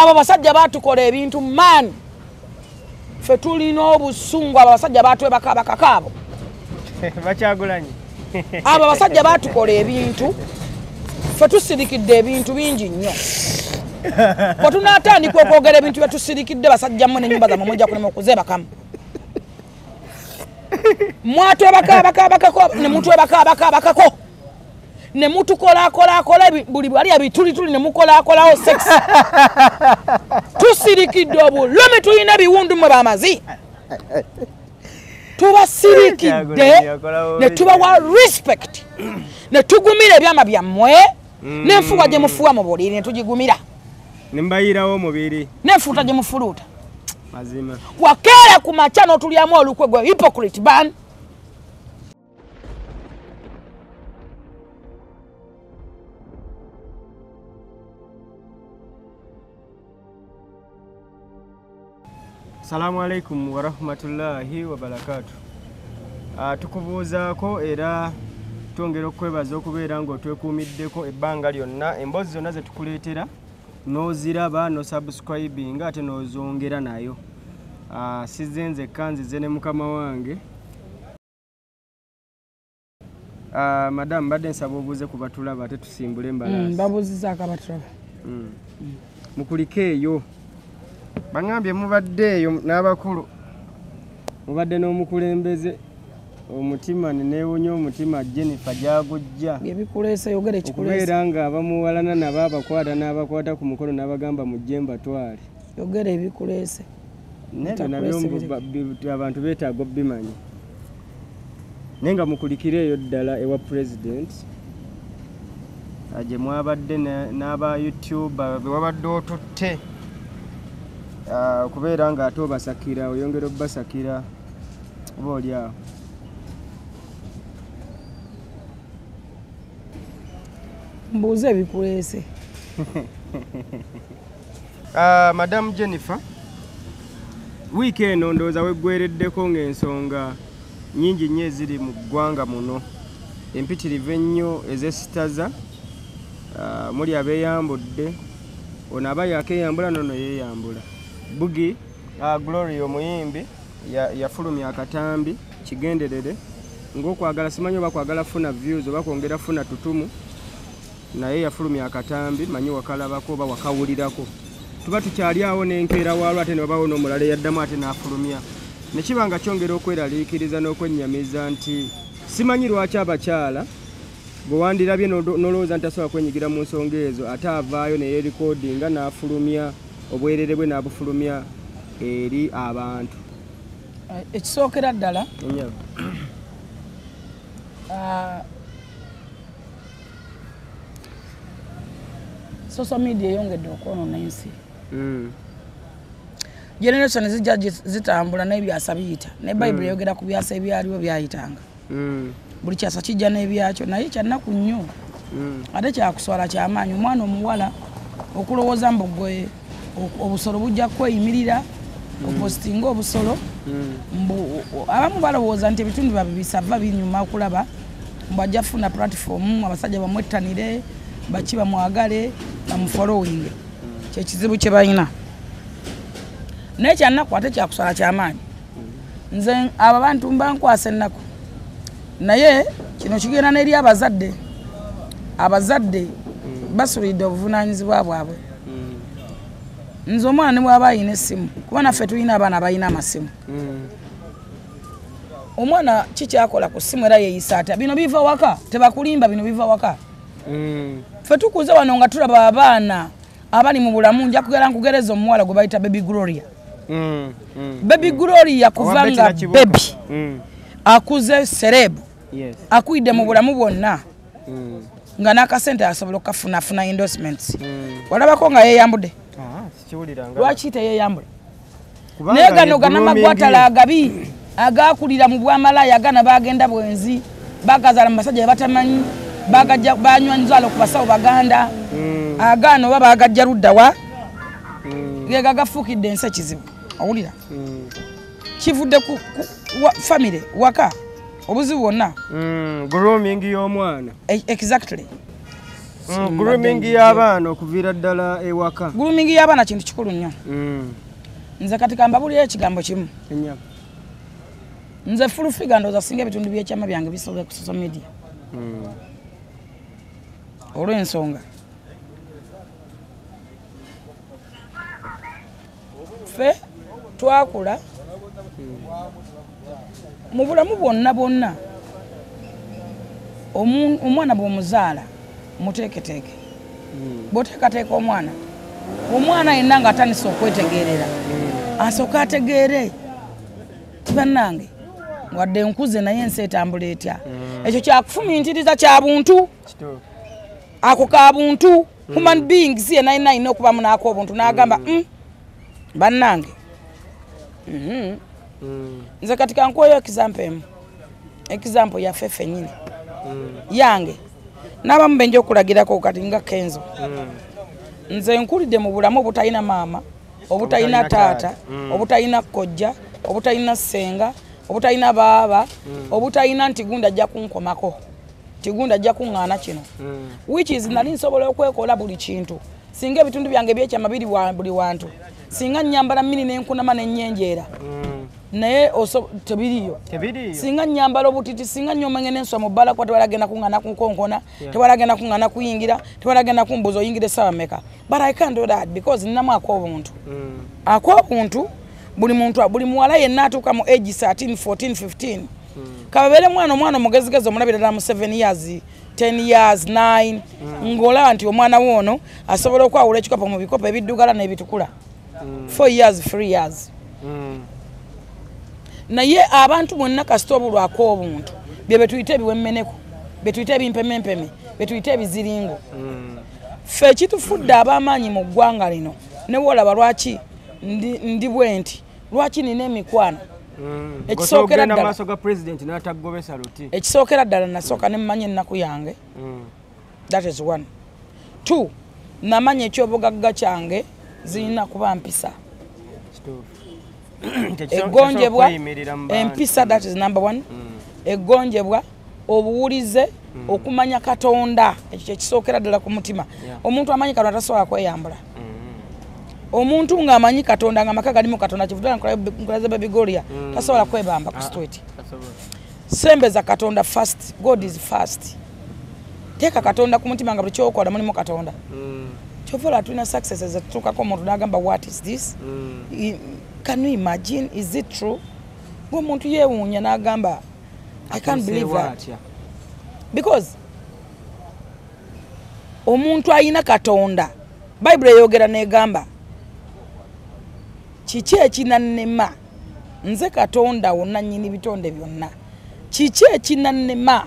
abo basajja batukola ebintu man fe tulina obusungu abo basajja batwe bakabakakaabo bakyagulanye abo basajja batukola ebintu fe tusirikidde ebintu bingi nnyo bwe tunaatandika okwogera ebintu bye tusirikidde basajjamu n'ennyumba zammwe mujja kulema okuzebakamu mwatwebakabakabakako ne mutwebakabakabakako ne mutukolaakolakola buli bwali abitulituli ne mukolaakolawo sex tusirikidde obulumi tulina ebiwundu mwe bamazi tubasirikidde ne tubawa respect ne tugumira ebyama byammwe n'enfuuwa gye mufuuwa mu buliri ne tugigumira nembayirawo mubiri n'enfuuta gye mufuluuta mazima wakeera ku makya n'otulyamu olukwe gwe hypocrite ban Assalamu alaikum wa rahmatullahi wa barakatuh. Tukubuuzaako era twongera okwebaza okubeera ng'otwekuumiddeko ebbanga lyonna emboozi zonna ze tukuleetera n'oziraba n'osubscribinga ate n'ozongera nayo. Sizze nzekka nzize ne mukama wange. Madamu badde nsaba obuuze ku batulaba ate tusimbule embalaasi. Babuuzizaako abatulaba. Mukuliko eyo. Bangambye mubadde eyo n'abakulu mubadde n'omukulembeze omutima neewunya omutima Jennifer gyagujja ebikuleese yogere kikuleese okubeera ng'abamuwalana nabo abakwata n'abakwata ku mukono n'abagamba mujje mbatwale yogere ebikuleese nebyo nabyo abantu beetaaga obimanyi naye nga mukulikira eyo ddala ewa president gye mwabadde n'aba YouTuber be wabadde otutte kubeera nga ate obasakira oyongera obbasakira oba oli awo mbuuze ebikuleese Madamu Jennifer wiiki eno ndowooza weggwereddeko ng'ensonga nnyingi nnyo eziri mu ggwanga muno empitirivu ennyo ezesitaza muli abeeyambudde ono aba yakeeyambula nono yeeyambula Bugi Glory omuyimbi yafulumya akatambi kigenderere ng'okwagala simanyi oba kwagala funa views oba kwongera funa tutumu naye yafulumya akatambi manyi wakalabako oba wakawulirako tuba tukyali awo n'enkeera waalwo ate ne wabaawo n'omulala yaddamu ate n'afulumya ne kiba nga kyongera okweraliikiriza n'okwennyamiza nti simanyi lwaki abakyala bwe wandirabye n'olowooza nti asobola kwenyigira mu nsonga ezo ate avaayo ne yeerikodinga n'afulumya obwerere bwe n'abufulumya eri abantu ekisookera ddala social media eyongedde okwonoona ensi generation zijja zitambula n'ebyasa biyita ne Bible eyogera ku byasa ebyaliwo byayitanga buli kyasa kijja n'ebyakyo naye kyannaku nnyo ate kyakuswala kyamaanyi omwana omuwala okulowooza mbu gwe obusolo bujja kweyimirira opostinga obusolo abamu balowooza nti ebitundu byabwe bisava binyuma okulaba mbu ajja funa platform abasajja bamwettanire baki bamwagale bamufollowing kyekizibu kye balina naye kyannaku ate kyakusala kyamaanyi nze abo abantu mbankwasa ennaku naye kino kigenda n'eri abazadde basulidde obuvunaanyizibwa bwabwe nze omwana ne bw'aba ayina essimu kuba naffe tulina abaana abalina amasimu omwana kikyakola ku ssimu era yeeyisa atya bino biva waka tebakulimba bino biva waka ffe tukuze wano nga tulaba abaana abali mu bulamu nja kugera nkugereza omuwala gwe bayita Baby Gloria Baby Gloria kuva nga baby akuze serebu akuyidde mu bulamu bwonna nga n'akasente asobola okukafunafuna endorsements walabako nga yeeyambudde lwaki teyeeyambula naye gano ganamagwatala agabi agakulira mu bwamalaya agana bagenda bwenzi bagazaala mu basajja batamanyi banywa nzalo ku basawo baganda agaano oba bagajja luddawa gega gafuukidde ensi ekizibu owulira kivudde ku famire waka obuzibu bwonna grooming y'omwana exactly grooming y'abaana okuviira ddala ewaka. Grooming y'abaana kintu kikulu nnyo. Nze kati kambabulira ekigambo kimu. Nze full figure ndowooza singa ebitundu by'ekyama byange bisobola ku social media. Olw'ensonga ffe twakula mu bulamu bwonna omwana bw'omuzaala muteeketeeke bw'oteekateeka omwana yenna ng'atandise okwetegeerera asooka ategeere bannange wadde nkuze naye ensi etambula etya ekyo kyakufumiintiriza kya buntu ako ka buntu human beings yenna alina okubamu n'ako obuntu n'agamba bannange nze kati kankuweyo example yaffe ffennyini yange n'abamu benja okulagirako kati nga Kenzo nze nkulidde mu bulamu obutalina maama obutalina taata obutalina kkojja obutalina ssenga obutalina baaba obutalina nti gundi ajja kunkomako tigunda ajja kuŋŋaana kino which is nali nsobola okwekola buli kintu singa ebitundu byange byekyama biri buli wantu singa nyambala mini n'enkunama n'ennyenjeera naye tebiriyo singa nyambala obutiti singa nyomenge n'enswa mu bbala kuba tebalagenda kuŋŋaana kunkonkona tebalagenda kuŋŋaana kuyingira tebalagenda kumbuza oyingira essaawa mmeka but I can't do that because ninamu ak'obuntu ak'obuntu buli muwala yenna atuuka mu age 13 14 15 kabeere omwana omugezigezi omulabira ddala mu 7 years 10 years 9 ng'olaba nti omwana woono asobola okwawula ekikopo mu bikopo ebiddugala n'ebitukula 4 years 3 years naye abantu bonna kasita obulwako obuntu bye betuyita ebiwemmeneko betuyita ebimpemempeme betuyita ebiziringo ffe ekitufudde ab'amaanyi mu ggwanga lino ne bwolaba lwaki ndi bwe nti lwaki nina emikwano ekisookera ddala nasooka ne mmanya ennaku yange that is 1 2 namanya ekyobugagga kyange zirina kuba mpisa eggonjebwa empisa that is number 1 eggonjebwa obuwulize okumanya Katonda ekyo kyekisookera ddala ku mutima omuntu amanyi Katonda tasobola kweyambula omuntu ng'amanyi Katonda ng'amaka galimu Katonda kivudala nkulaze Baby Gloria tasobola kwebamba ku street sembeza Katonda first. God is first. Teeka Katonda ku mutima nga buli kyokola mulimu Katonda kyovola tulina successes etutuukako omuntu n'agamba what is this can you imagine is it true ng'omuntu yeewuunya n'agamba I can't believe that because omuntu ayina Katonda Bible eyogera n'egamba kiki ekinannema nze Katonda wonna nnyini bitonde byonna kiki ekinannema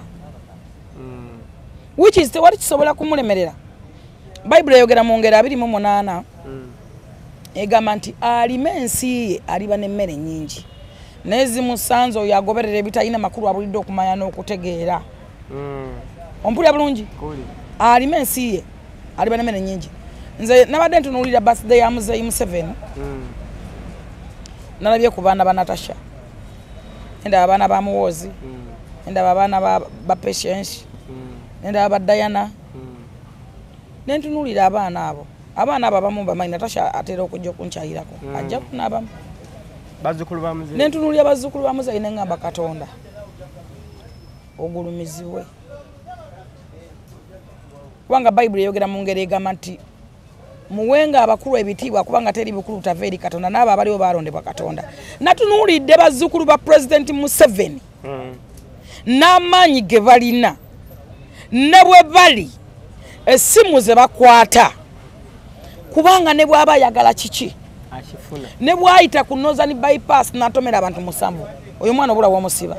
which is tewali kisobola kumulemerera Bible eyogera mu ngero 28 egamba nti alima ensi ye aliba n'emmere nnyingi n'ezimusanze oyo agoberera ebitalina makulu abulidde okumanya n'okutegeera ompulira bulungi alima ensi ye aliba n'emmere nnyingi nze nabadde ntunuulira birthday ya Muzeeyi Museveni nalabye ku baana ba Natasha endaba abaana ba Muwoozi endaba abaana ba Patience endaba ba Diana nentunuulira abaana abo abamu bamanyi Natasha atera okujja okunkyayirako ajja kunabamu bazzukulu ba Muzeeyi nentunuulira bazzukulu ba Muzeeyi neŋŋamba Katonda ogulumizibwe kubanga Bible eyogera mu ngero egamba nti muwenga abakulu ebitiibwa kubanga teri bukulu tava eri Katonda n'abo abaliwo balondebwa Katonda natunuulidde bazzukulu ba President Museveni n'amaanyi ge balina ne bwe bali essimu ze bakwata kubanga ne bw'aba ayagala kiki ne bw'ayita ku Northern bypass n'atomera abantu 7 oyo mwana obula wamusiba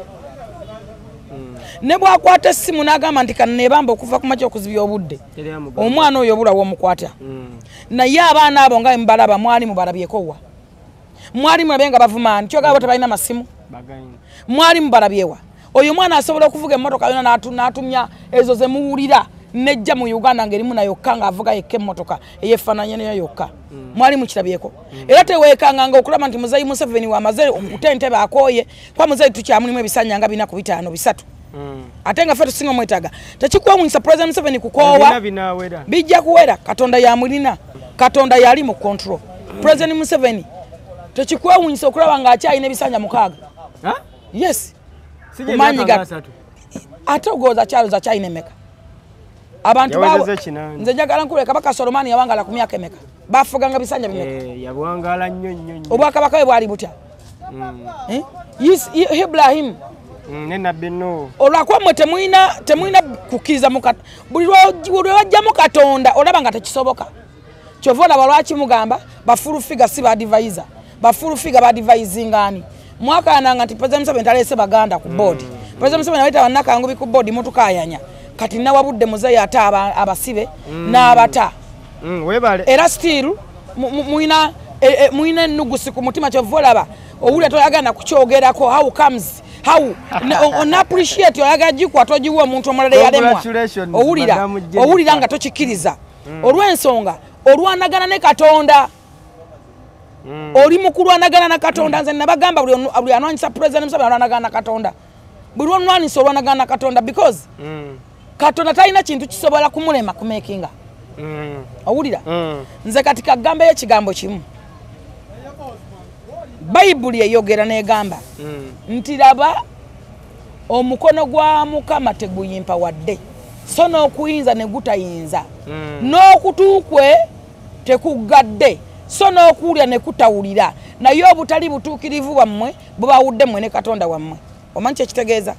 ne bw'akwata essimu n'agamba nti kanneebamba okuva ku makya okuzibya obudde omwana oyo obula w'omukwata naye abaana abo nga mubalaba mwali mubalabyekowa mwali mulabye nga bavumaani kyogabo tebalina masimu mwali mubalabyewa oyo mwana asobola okuvuga emmotoka yona n'atumya ezo ze muwulira nejja mu Uganda ng'erimu na yokka ng'avuga yekka emmotoka eyeefaananya nayo yokka mwali mukirabyeko era teweekanganga okulaba nti Muzeeyi Museveni wamaze okuta entebe akooye kwa Muzeeyi tukyamulimu ebisanyanga 4 5 3 ate nga ffe tusinga omwetaaga tekikwewunyisa President Museveni kukoowa bijja kuwera Katonda yamulina Katonda yali mu control President Museveni tekikwewunyisa okulaba ng'akyalina ebisanja 6 yes kumanyiga ate ogooza Charles akyalina emeka abantu baabo nze njagala nkuleka Kabaka Solomoni yawangala ku myaka emeka bafuganga bisanja bimeka yawangala nnyo obwakabaka bwe bwali butya Ibrahim nenabbi no olwakwa mwe temwina kukkiriza buli lwajjamu Katonda olaba nga tekisoboka kyova olaba lwaki mugamba bafulufiga si badvisor bafulufiga badvisingani mwaka ananga nti President Museveni talese baganda ku board President Museveni awita bannaka ku board mutukayanya kati nawabudde muzeeyi ate abasibe n'abata era still muina ennugusi ku mutima kyova olaba owulira toyagala kukyogerako how comes how on appreciate oyagala gikwata ogiwa omuntu omulala yalemwa owulira nga tokikiriza olw'ensonga olwanagana ne Katonda oli mukulwanagana na Katonda nze nabagamba buli anwanyisa President Museveni alwanagana na Katonda buli olwanisa olwanagana na Katonda because Katonda talina kintu kisobola kumulema kumekinga owulira nze kati kagambe ekigambo kimu Bayibuli eyogera negamba nti laba omukono gwa Mukama teguyimpa wadde so n'okuyinza ne gutayinza n'okutuukwe tekuggadde so n'okuwulira ne kutawulira naye obutali butuukirivu bwammwe bubawudde mmwe ne Katonda wammwe omanyi kyekitegeeza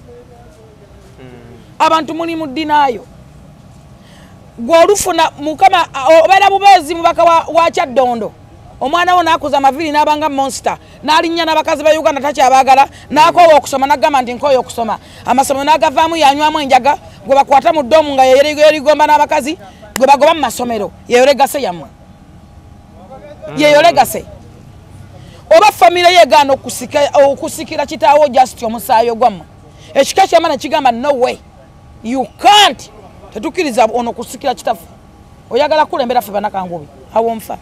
abantu muli mu ddinaayo gwe olufuna Mukama obeera bubeezi mubaka wa Kyaddondo omwana wo nakuza amaviri n'abanga monster n'alinnya n'abakazi ba Uganda takyabaagala n'akoowa okusoma n'agamba nti nkooye okusoma amasomero n'agavaamu yanywamu enjaga gwe bakwata mu ddoomu nga yerigomba n'abakazi gwe bagoba mu masomero yeyo legase yammwe yeyo legase oba famire yeegaana okusikira kitaawo just omusaayi ogwammwe ekika kyamana kigamba no way you can't tetukkiriza ono kusikira kitaffe oyagala kulembera ffe banakangubi awo nfa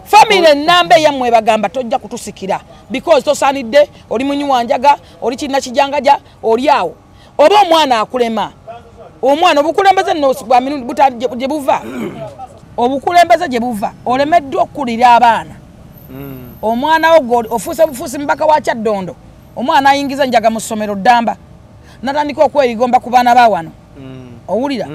family namba yammwe bagamba tojja kutusikira because tosanidde oli munywanjaga oli kinna kijangaja oli awo oba omwana akulema omwana obukulembeze nosibwa minuti butanje buva obukulembeze gye buva olemeddwa okulira abaana omwana wo ofuuse bufuusi mbaka wa Kyaddondo omwana ayingiza njaga mu ssomero ddamba natandika okweyigomba ku baana bawano owulira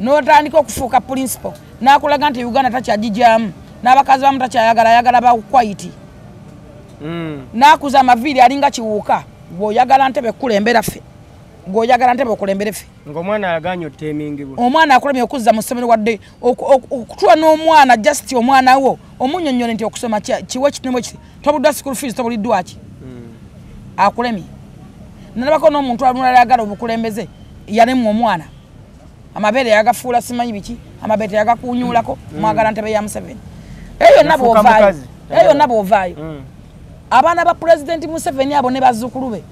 n'otandika okufuuka principal n'akulaga nti Uganda takyagijjamu n'abakazi bamu takyayagala ba quiet n'akuza amaviiri alinga kiwuuka gw'oyagala ntebe kulembera ffe gw'oyagala ntebe okulembere ffe ng'omwana ayaganya otemingibwa omwana akulemye okuzza mu ssomero wadde okutula n'omwana just omwana wo omunnyonnyole nti okusoma kiwe kitunemu kiti tobuddwa school fees tobuliddwa ki akulemye nalabako n'omuntu alunala ayagala obukulembeze yalemwa omwana amabeere yagafuula simanyi biki amabeere yagakuunyuulako mwagala ntebe ya Museveni eyo yonna bw'ovaayo abaana ba President Museveni abo ne bazzukulu be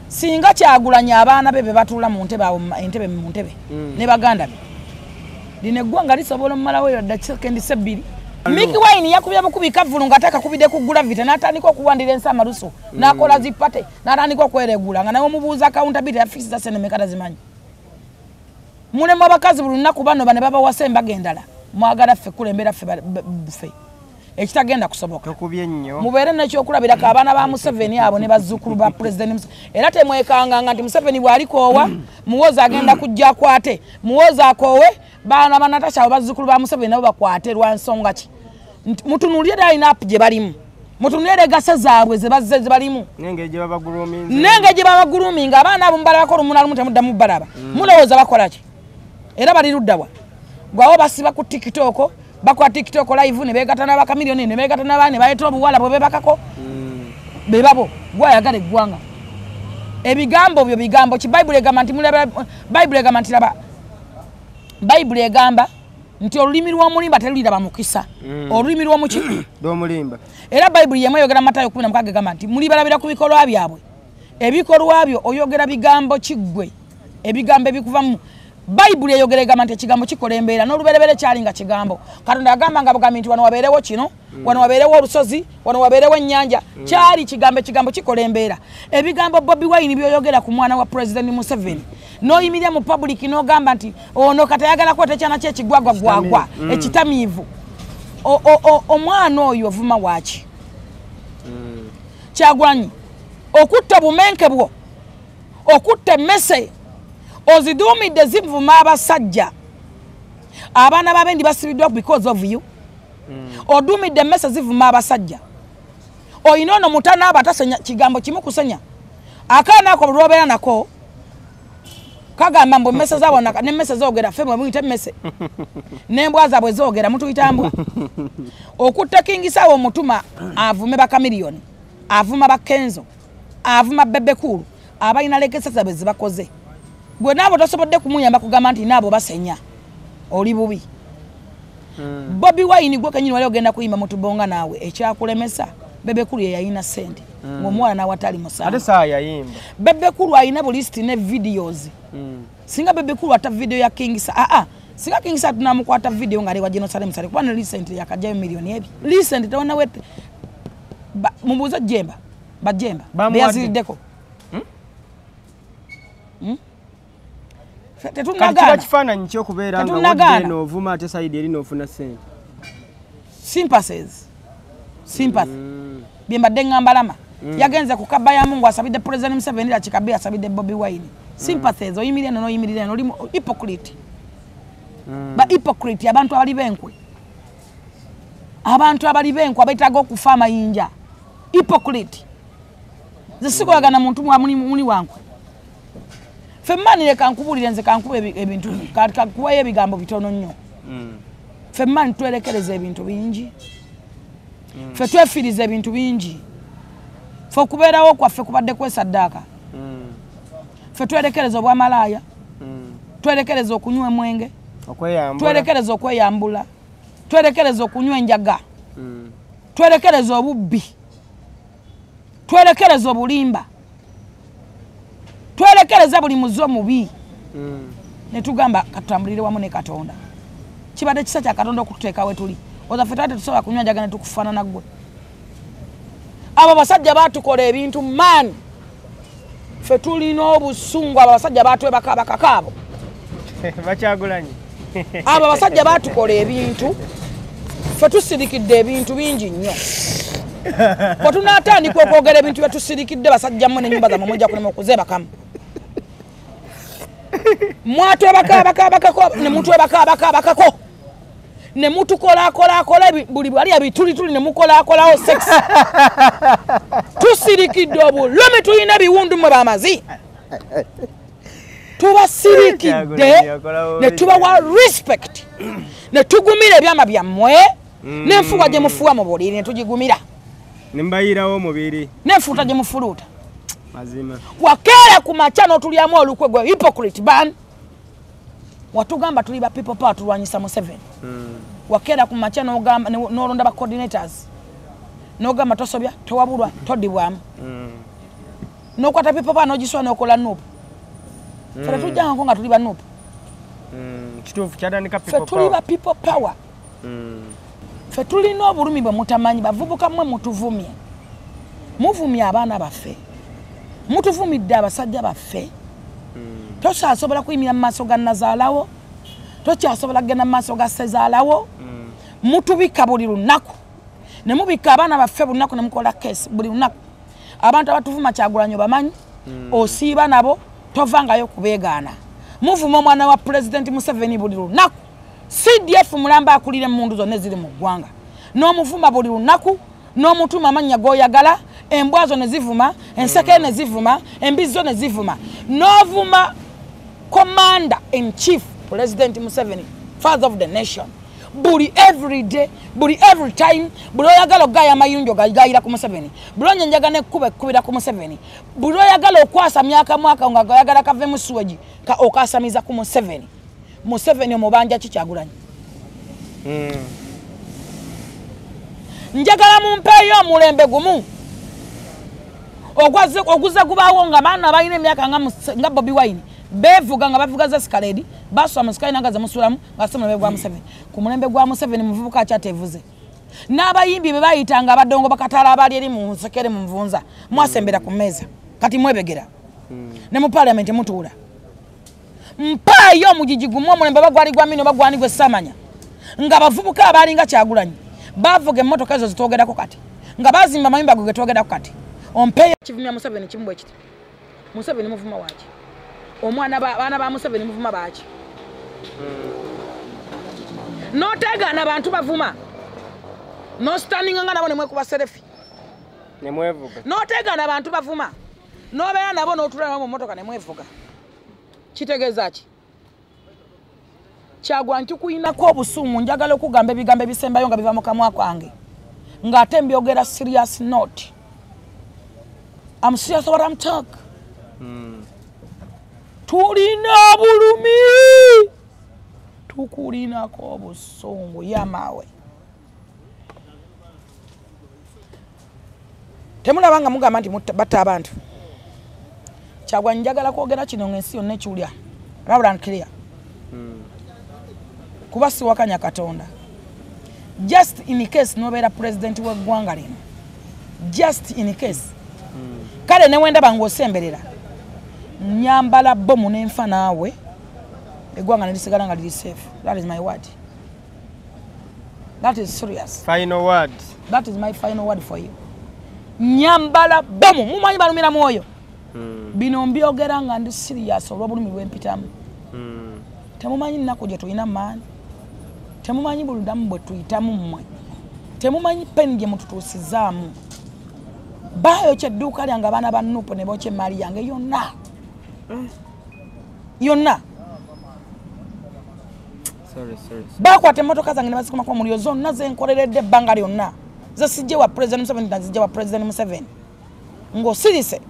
singa Kyagulanya abaana be batuula mu ntebe awo entebe mu ntebe ne baganda be lino eggwanga lisobola omumalawo eyo ddakiika 2 Mickey Wine yakubya bukubi kavulu nga atakakubidde ku gravity n'atandika okuwandira ensi amalusu n'akola zipate n'atandika okweregula nga nawe omubuuza accountability ya fixed asset emeka zimanyi mulemu abakazi buli lunaku bano bane babawasa embaga endala mwagala ffe kulembera ffe ekitagenda kusoboka mubeere nekyokulabirako abaana ba Museveni abo ne bazzukulu ba President Museveni era temwekanganga nti Museveni bw'alikoowa muwoza agenda kujja akwate muwoza akoowe baana ba Natasha abo bazzukulu ba Museveni nabo bakwate lwa nsonga ki mutunuulire line-up gye balimu mutunuulire gasa zaabwe ze balimu nenge gye babaguluminga abaana abo mubalabako lumuna lumu temuddamu balaba mulowooza bakola ki era bali luddawa gwawo basiba ku TikTok bakwa TikTok live ne begatana ba kamiliyoni ne begatana bane bayetwa obuwala bwe bebakako bebabo gwayagala eggwanga ebigambo byo bigambo ki Bible egamba nti mulaba Bible egamba nti laba Bible egamba nti olulimi lw'omulimba teruliraba mukisa olulimi lw'omuki lw'omulimba era Bible yemwe yogera Matayo 16 egamba nti mulibalabira ku bikolwa byabwe ebikolwa byo oyogera bigambo kiggwe ebigambo ebikuvamu Bible eyogerega mante kigambo kikola embeera n'oluberebere kyalinga kigambo Katonda agamba nga bugambi nti wano wabeerewo kino wano wabeerewo olusozi wano wabeerewo ennyanja kyali kigambo kikola embeera ebigambo Bobi Wine byoyogera ku mwana wa President Museveni n'oyimirira mu public n'ogamba nti ono katayagala kwota kyana kye kigwagwagwagwa ekitamiivu omwana oyo ovuma waaki Kyagulanyi okutta bumenke bwo okutta emmese ozidumidde zivuma abasajja abaana babendi basibiddwa because of you odumidde emmese zivuma abasajja oyina ono mutana abatasenya kigambo kimu kusenya akaana ako bulwobeera nako kagamba mbu emmese zaabonaka n'emmese zoogera ffe bwe muyita emmese n'embwa zaabwe zoogera mutuyita mbwa okutta kingisaawo omutuma avume bakamiliyoni avuma bakenzo avuma bebekulu abalina lekesa zaabwe zibakoze gwe naabo tosobodde kumuyamba kugamba nti naabo basenya oli bubi Bobi Wine gwe kenyini wali ogenda kuyimba mutubonga naawe ekyakulemesa bebekulu yayina sente ng'omuwala nawe atali musango ate saa yayimba bebekulu ayina bulisti ne videos singa bebekulu ata video ya Kingsa singa Kingsa tunamukwata video nga lewa Jerusalem sale kuba ne recent yakajjayo milioni ebi recent tawona wete mubuza jemba bajemba beyazirideko kati kifaananyi ky'okubeera nga wadde n'ovuma ate sayidi eri n'ofuna ssente sympathy bye mbadde ng'ambalama yagenze ku kabba ya Mungu asabidde President Museveni era kikabbi asabidde Bobi Wine sympathies oyimirira eno n'oyimirira eno oli hypocrite ba hypocrite abantu abali benkwe abeetaaga okufa amayinja hypocrite nze sikolagana muntu muni wankwe Femmani leka nkubulire nze kankuba ebintu kakuwayo ebigambo bitono nnyo Femmani twerekereza ebintu bingi ffe twefiriza ebintu bingi ffe okubeerawo kwaffe kubadde kwesaddaaka ffe twerekereza obwamalaaya twerekereza okunywa emwenge twerekereza okweyambula twerekereza okunywa enjaga twerekereza obubbi twerekereza obulimba twerekereza buli muzo mubi ne tugamba katutambulire wamu ne Katonda kibadde kisa kya Katonda okututeeka we tuli ozaffe tate tusobola kunywa njaga ne tukufaanana ggwe abo basajja baatukola ebintu maani ffe tulina obusungu abo basajja baatwebaka abakakaabo Bakyagulanyi abo basajja baatukola ebintu ffe tusirikidde ebintu bingi nnyo bwe tunaatandika okwogera ebintu bye tusirikidde basajja mmwe n'ennyumba zammwe mujja kulema okuzeebakamu mwatwebakaabakaabakako ne mutwebakaabakaabakako ne mutukolaakolaakola buli bwali abitulituli ne mukolaakolawo sex tusirikidde obulumi tulina ebiwundu mwe bamazi tubasirikidde ne tubawa respect ne tugumira ebyama byammwe n'enfuuwa gye mufuuwa mu buliri ne tugigumira nembayirawo omubiri n'enfuuta gye mufuluuta mazima wakeera ku makya n'otulyamu olukwe gwe hypocrite ban watugamba tuli ba people power tulwanyisa Museveni wakeera ku makya n'olonda ba coordinators n'ogamba tosobya towabulwa toddibwamu n'okwata people power n'ogiswa n'okola nuupu ffe tujjangako nga tuli ba nuupu kituufu kyatandika ffe tuli ba people power ffe tulina obulumi bwe mutamanyi bavubuka mmwe mutuvumye muvumye abaana baffe mutuvumidde abasajja baffe tokyasobola kuyimira mu maaso ga Nazaalawo tokyasobola kugenda mu maaso ga Sezaalawo mutubika buli lunaku ne mubika abaana baffe buli lunaku ne mukola keesi buli lunaku abantu abatuvuma Kyagulanyi bamanyi osiiba nabo tovangayo kubeegaana muvuma omwana wa President Museveni buli lunaku CDF mulamba akulira mundu zonna eziri mu ggwanga n'omuvuma buli lunaku n'omutuma amannya g'oyagala embwazo ne zivuma enseke ne zivuma embizo ne zivuma n'ovuma commander in chief President Museveni father of the nation buli every day buli every time buli oyagala ogaya amayunjo gayira ku Museveni buli onyenjaga n'ekkuba ekkubira ku Museveni buli oyagala okwasa myaka mwaka nga gayagala kave mu suweji okasamiza ku Museveni omubanja Kyagulanyi njagala mumpeeyo omulembe gumu oguze gubaawo nga baana balina emyaka nga Bobi Wine bevuga nga bavuga za skaledi baswa muskai nanga za musulamu ngasema bebwa Museveni ku mulembe gwa Museveni muvubuka akyatevuze n'abayimbi be bayitanga abadongo bakatala abali eri mu nsekere mu nvunza mwasembera ku meza kati mwebegera ne mu parliament mutuula mpayo mujijigumu omulembe bagwali gwa mino bagwani gwe samanya nga bavubuka abali nga Kyagulanyi bavuga emmotoka ezo zitogerako kati nga bazimba mayimba go getogerako kati ompeyo kivumya Museveni kimwe ekiti Museveni muvuma waki omwana baana ba Museveni muvuma baki notega n'abantu bavuma no standing nga nabo nemwe kuba selfie nemwevuga notega n'abantu bavuma nobeera nabo n'otula nabo mu motoka nemwevuga kitegeeza ki Kyagulanyi kuyinako obusuumu njagala okugamba ebigambo ebisembayo nga biva mu kamwa kwange ng'ate mbyogera serious note. I'm serious what I'm talking. Tulina bulumi tukulinako obusungu yamawe temulabanga mugamba nti batta abantu Kyagulanyi njagala kwogera kino ng'ensi yonna ekiwulya loud and clear kuba siwakanya Katonda just in case nobeera president w'eggwanga lino just in case kale ne wenda bangosemberera nyambala bomu nenfa naawe eggwanga nelisigala nga liri safe. That is my word. That is serious. Final word. That is my final word for you. Nyambala bomu mumanyi balumira mwoyo bino mbyogera nga ndi serious olw'obulumi bwempitamu temumanyi nnaku gye tulina maani temumanyi buludamu bwe tuyitamu mmwe temumanyi peni gye mututuusizaamu baayokya edduuka lyange abaana ba Nuupu ne bookya emaali yange yonna yonna bakwata emmotoka zange ne bazikumako omuliro zonna zenkoleredde ebbanga lyonna ze sijje wa President Museveni nazijja wa President Museveni ng'osirise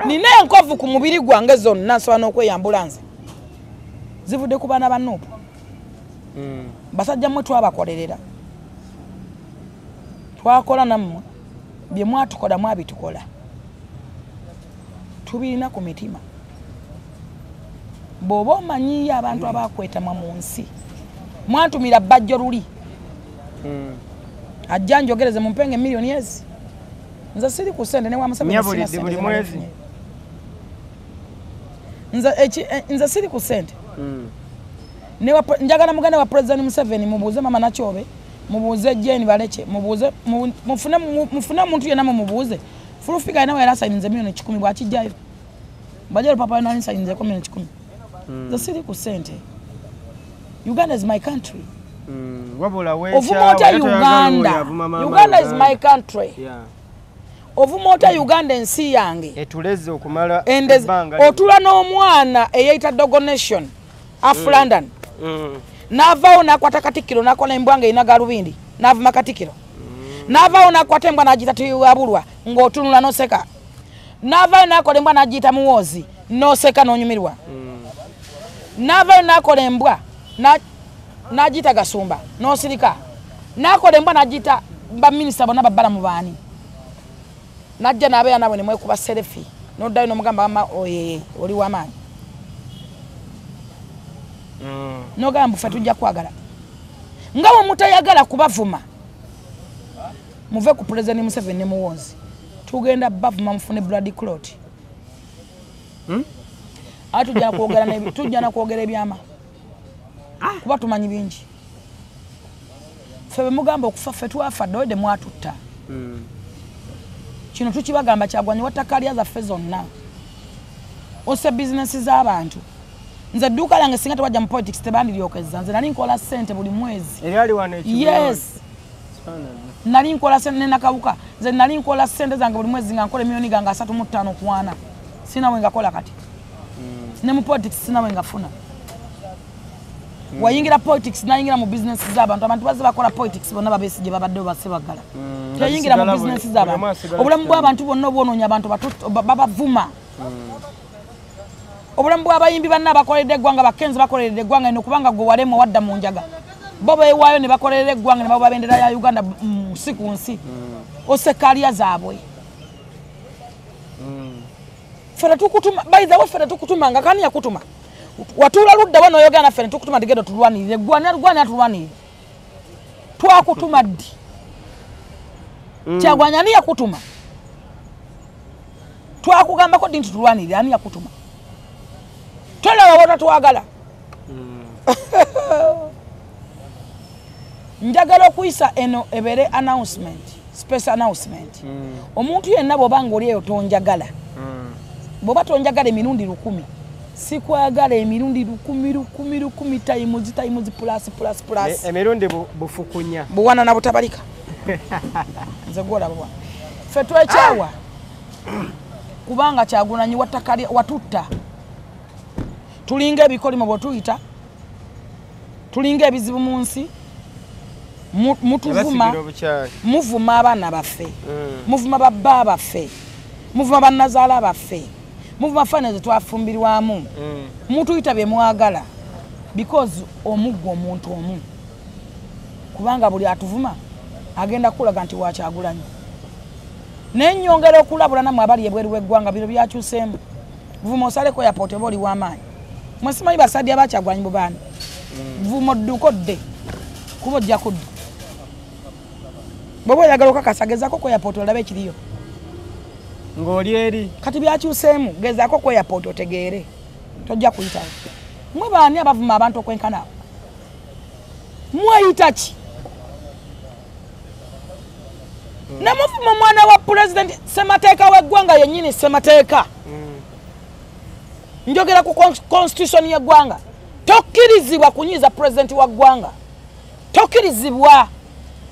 nina enkovu ku mubiri gwange zonna nsobola n'okweyambula nze zivudde ku baana ba Nuupu basajja mmwe twabakolerera twakola nammwe bye mwatukola mwabitukola tubirina ku mitima bw'oba omanyiyo abantu abakwetamwa mu nsi mwantumira bajjo luli ajja njogereze mu mpenge miliyoni ezi nze siri ku ssente ne wa Museveni buli mwezi nze siri ku ssente njagala mugane wa President Museveni mubuuze mama Nakyobe mubuuze Jane Baleke mubuuze mufune muntu yenna mubuuze Fulufiga nawe yali asayinze miliyoni 10 bwakijjayo bajalo papa nani sayinzeko miliyoni 10 nze siri ku ssente. Uganda is my country. Wabula Uganda is my country. Ovumota Uganda ensi yange etuleze okumala otula n'omwana eyayita Dogo Nation Afu London navaawo nakwata Katikkiro nakola embwanga ina galubindi navuma Katikkiro navaawo nakwata embwa nagiyita Tuyabulwa ng'otunula noseka navaayo nakola embwa nagiyita Muwoozi noseka nonyumirwa navaayo nakola embwa nagiyita Gasumba nosirika nakola embwa nagiyita baminisita bonna babbala mu baani najja nabeera nabwe ne mwekuba selfie noddayo n'omugamba wama oye oli w'amaanyi nogamba ffe tujja kwagala nga bwe mutayagala kubavuma muve ku President Museveni ne Muwoozi tugenda bavuma mufune blood clot ate tujja na kwogera ebyama kuba tumanyi bingi ffe bwe mugamba okufa ffe twafa dde mwatutta kino tukibagamba Kyagulanyi wattakalya zaffe zonna ose bizinesi z'abantu nze edduuka lyange singa tewajja mu politics tebandiryokeza nze nali nkola ssente buli mwezi yes nali nkola ssente nenakawuka nze nali nkola ssente zange buli mwezi nga nkola emiliyoni gange 35 ku 4 sina we ngakola kati ne mu politics sina we ngafuna wayingira politics nayingira mu business z'abantu abantu bazze bakola politics bonna babesigye babadde basebagala teyingira mu business z'abantu obulamu bw'abantu bonna obwononya abantu babavuma obulamu bw'abayimbi banna bakoledde eggwanga bakenzi bakoledde eggwanga eno kubanga gwe walemu wadda mu njaga bo beewaayo ne bakoledde eggwanga ne baba bendera ya Uganda nsi ku nsi osekalya zaabwe fera tukutuma by the way fera tukutuma ngakani yakutuma watula ludda wano yoga na fera tukutuma digedo tulwanire gwana tulwanire twakutuma ddi Kyagwanya ni yakutuma twakugamba ko dintu tulwanire ani yakutuma tola wabota twagala njagala okuyisa eno ebere announcement special announcement omuntu yenna bw'obanga oli eyo tonjagala bw'oba tonjagala emirundi 10 sikwagala emirundi 10 times plus emirundi bufukunya buwana na butabalika nze gwola bwana ffe twekyawa kubanga Kyagulanyi watakali watutta tulinga ebikolimo bw'otuyita tulinga ebizibu mu nsi mutuvuma muvuma abaana baffe muvuma babba baffe muvuma bannazaala baffe muvuma fane twafumbirwamu mutuyita bye mwagala because omuggo omuntu omu kubanga buli atuvuma agenda kulaga nti wa Kyagulanyi n'ennyongera okulabula namwe abali ebweru w'eggwanga biro byakyuseemu vuma osaleko yapote boli w'amaanyi mwesimanyi basadde aba Kyagulanyi bubaani vuma oddukodde kuba ojja kudda bw'oba oyagala okakasagezako ko yapote olabe ekiriyo ng'oli eri kati byakyuseemu gezaako ko yapote otegeere tojja kuyitawo mwe baani abavuma abantu okwenkana mweyita ki namuvuma omwana wa president semateeka w'eggwanga yennyini semateeka njogera ku constitution y'eggwanga tokkirizibwa kunyiza president wa ggwanga tokkirizibwa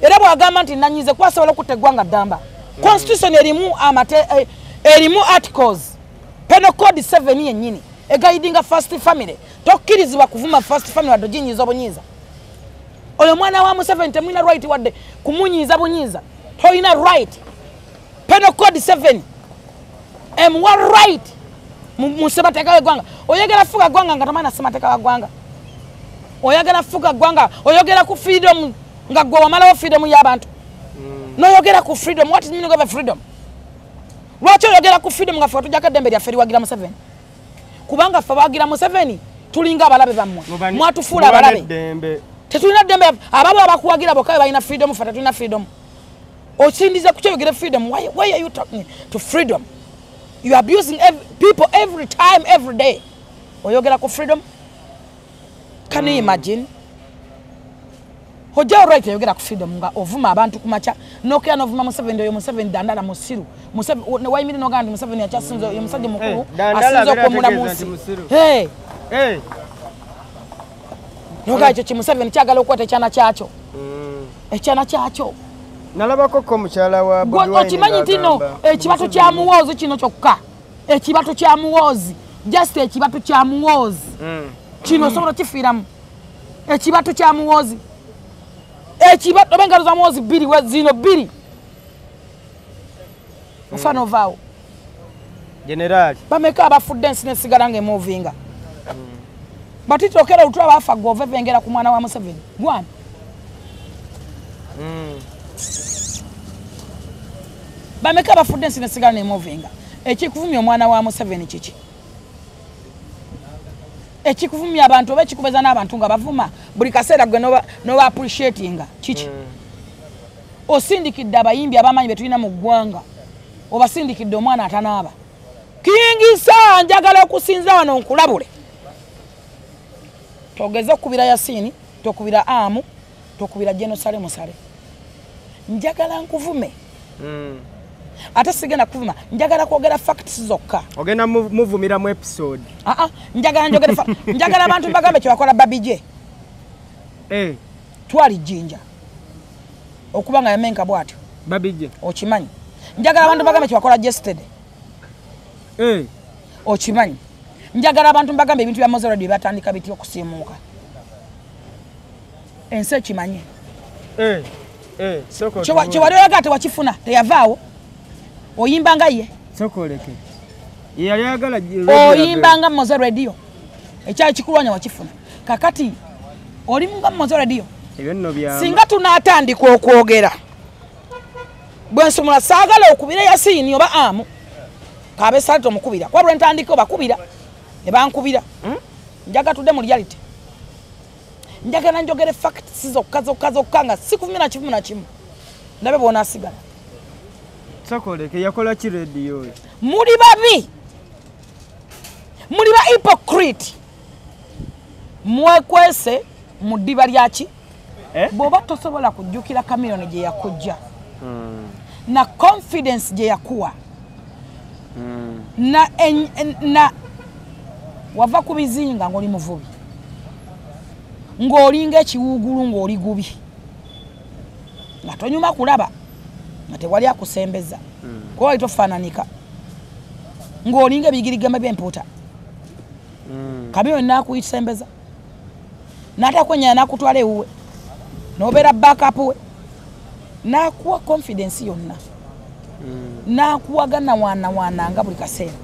era bw'agamba nti nanyize kwasobola okutta eggwanga ddamba constitution erimu articles penal code 7 yennyini egaidinga first family tokkirizibwa kuvuma first family wadde oginyiza obunyiza oyo mwana wa Museveni temulina right wadde kumunyiza bunyiza toyina right penal code 7 M1 right mu semateeka w'eggwanga oyagala fuga ggwanga nga tamana semateeka wa ggwanga oyagala fuga ggwanga oyogera ku freedom nga gwe wamalawo freedom y'abantu noyogera ku freedom what is meaning of freedom lwaki oyogera ku freedom nga ffe tujjako eddembe lyaffe liwagira Museveni kubanga ffe abawagira Museveni tulinga abalabe bammwe mwatufuula abalabe tetulina ddembe ababo abakuwagira bokka balina freedom ffe tetulina freedom osindiza ku kyogera freedom why are you talking to freedom you are abusing people every time every day oyogera ku freedom can you imagine hoja right oyogera ku freedom nga ovuma abantu kumacha nokya novuma Museveni oyo Museveni dandala musiru Museveni wayimiri nogandi Museveni akyasinzo oyo musajja mukulu asinzo okumula munsi noga ekyo Museveni kyagala okwata ekyana kyakyo ekyana kyakyo nalabako ko mukyala wa Bobi Wine okimanyi tino ekibatu kya muwoozi kino kyokka ekibatu kya muwoozi just ekibatu kya muwoozi kino sobola kifiiramu ekibatu kya muwoozi ekibatu obengalo za muwoozi bbiri zino bbiri mufano vaawo generali bameka abafudde ensi nesigala ng'emuvinga batitokera olutula baafa govevengera ku mwana wa Museveni gwani bameka abafudde ensi nesigala nemuvinga ekikuvumya omwana wa Museveni kiki ekikuvumya abantu oba ekikubeza n'abantu nga bavuma buli kaseera gwe noba appreciatinga kiki osindikidde abayimbi abamanyi betulina mu ggwanga obasindikidde omwana atanaaba kiyingisa njagala okusinza wano nkulabule togeze okubira Yasini tokubira Amu tokubira Jenosale Musale njagala nkuvume ate sigenda kuvuma njagala kwogera facts zokka ogenda muvumira mu episode njagala njagala abantu bagambe kyebakola Babije twali Jinja okubanga yamenka bwatyo Babije okimanyi njagala abantu bagambe kyebakola yesterday okimanyi njagala abantu bagambe ebintu bya Mozart byatandika bityo okusiimuuka ensi ekimanyi kiwali oyaga tewakifuna teyavaawo oyimbanga ye sokoleke yali agala oyimbanga Mozart radio ekyali kikulwanya wakifuna kakati oli munga Mozart radio ebyo nno bya singa tunaatandika okwogera bwe nsomula saagala okubira Yasini oba Amu kabe salto mukubira kwa ntandiko bakubira ne bankubira njaga tudde mu reality njaga nanjogere facts zokkazo kanga siku 10 ndabe bona asigala Sokoleke yakola ki radio muri babi muri ba hypocrite mwekwese mu diba lyaki boba tosobola kujjukira Chameleone gye yakujja na confidence gye yakuwa na wava ku bizinga ng'oli muvubi ng'olinga ekiwugulu ng'oli gubi nga tonyuma kulaba nga tewali akusembeza kuba wali tofaananika ng'olinga ebigirigamba by'empuuta Chameleone naakuyisembeza n'atakwenyana n'akutwala ewuwe n'obeera backup we n'akuwa confidence yonna n'akuwagana waana nga buli kaseera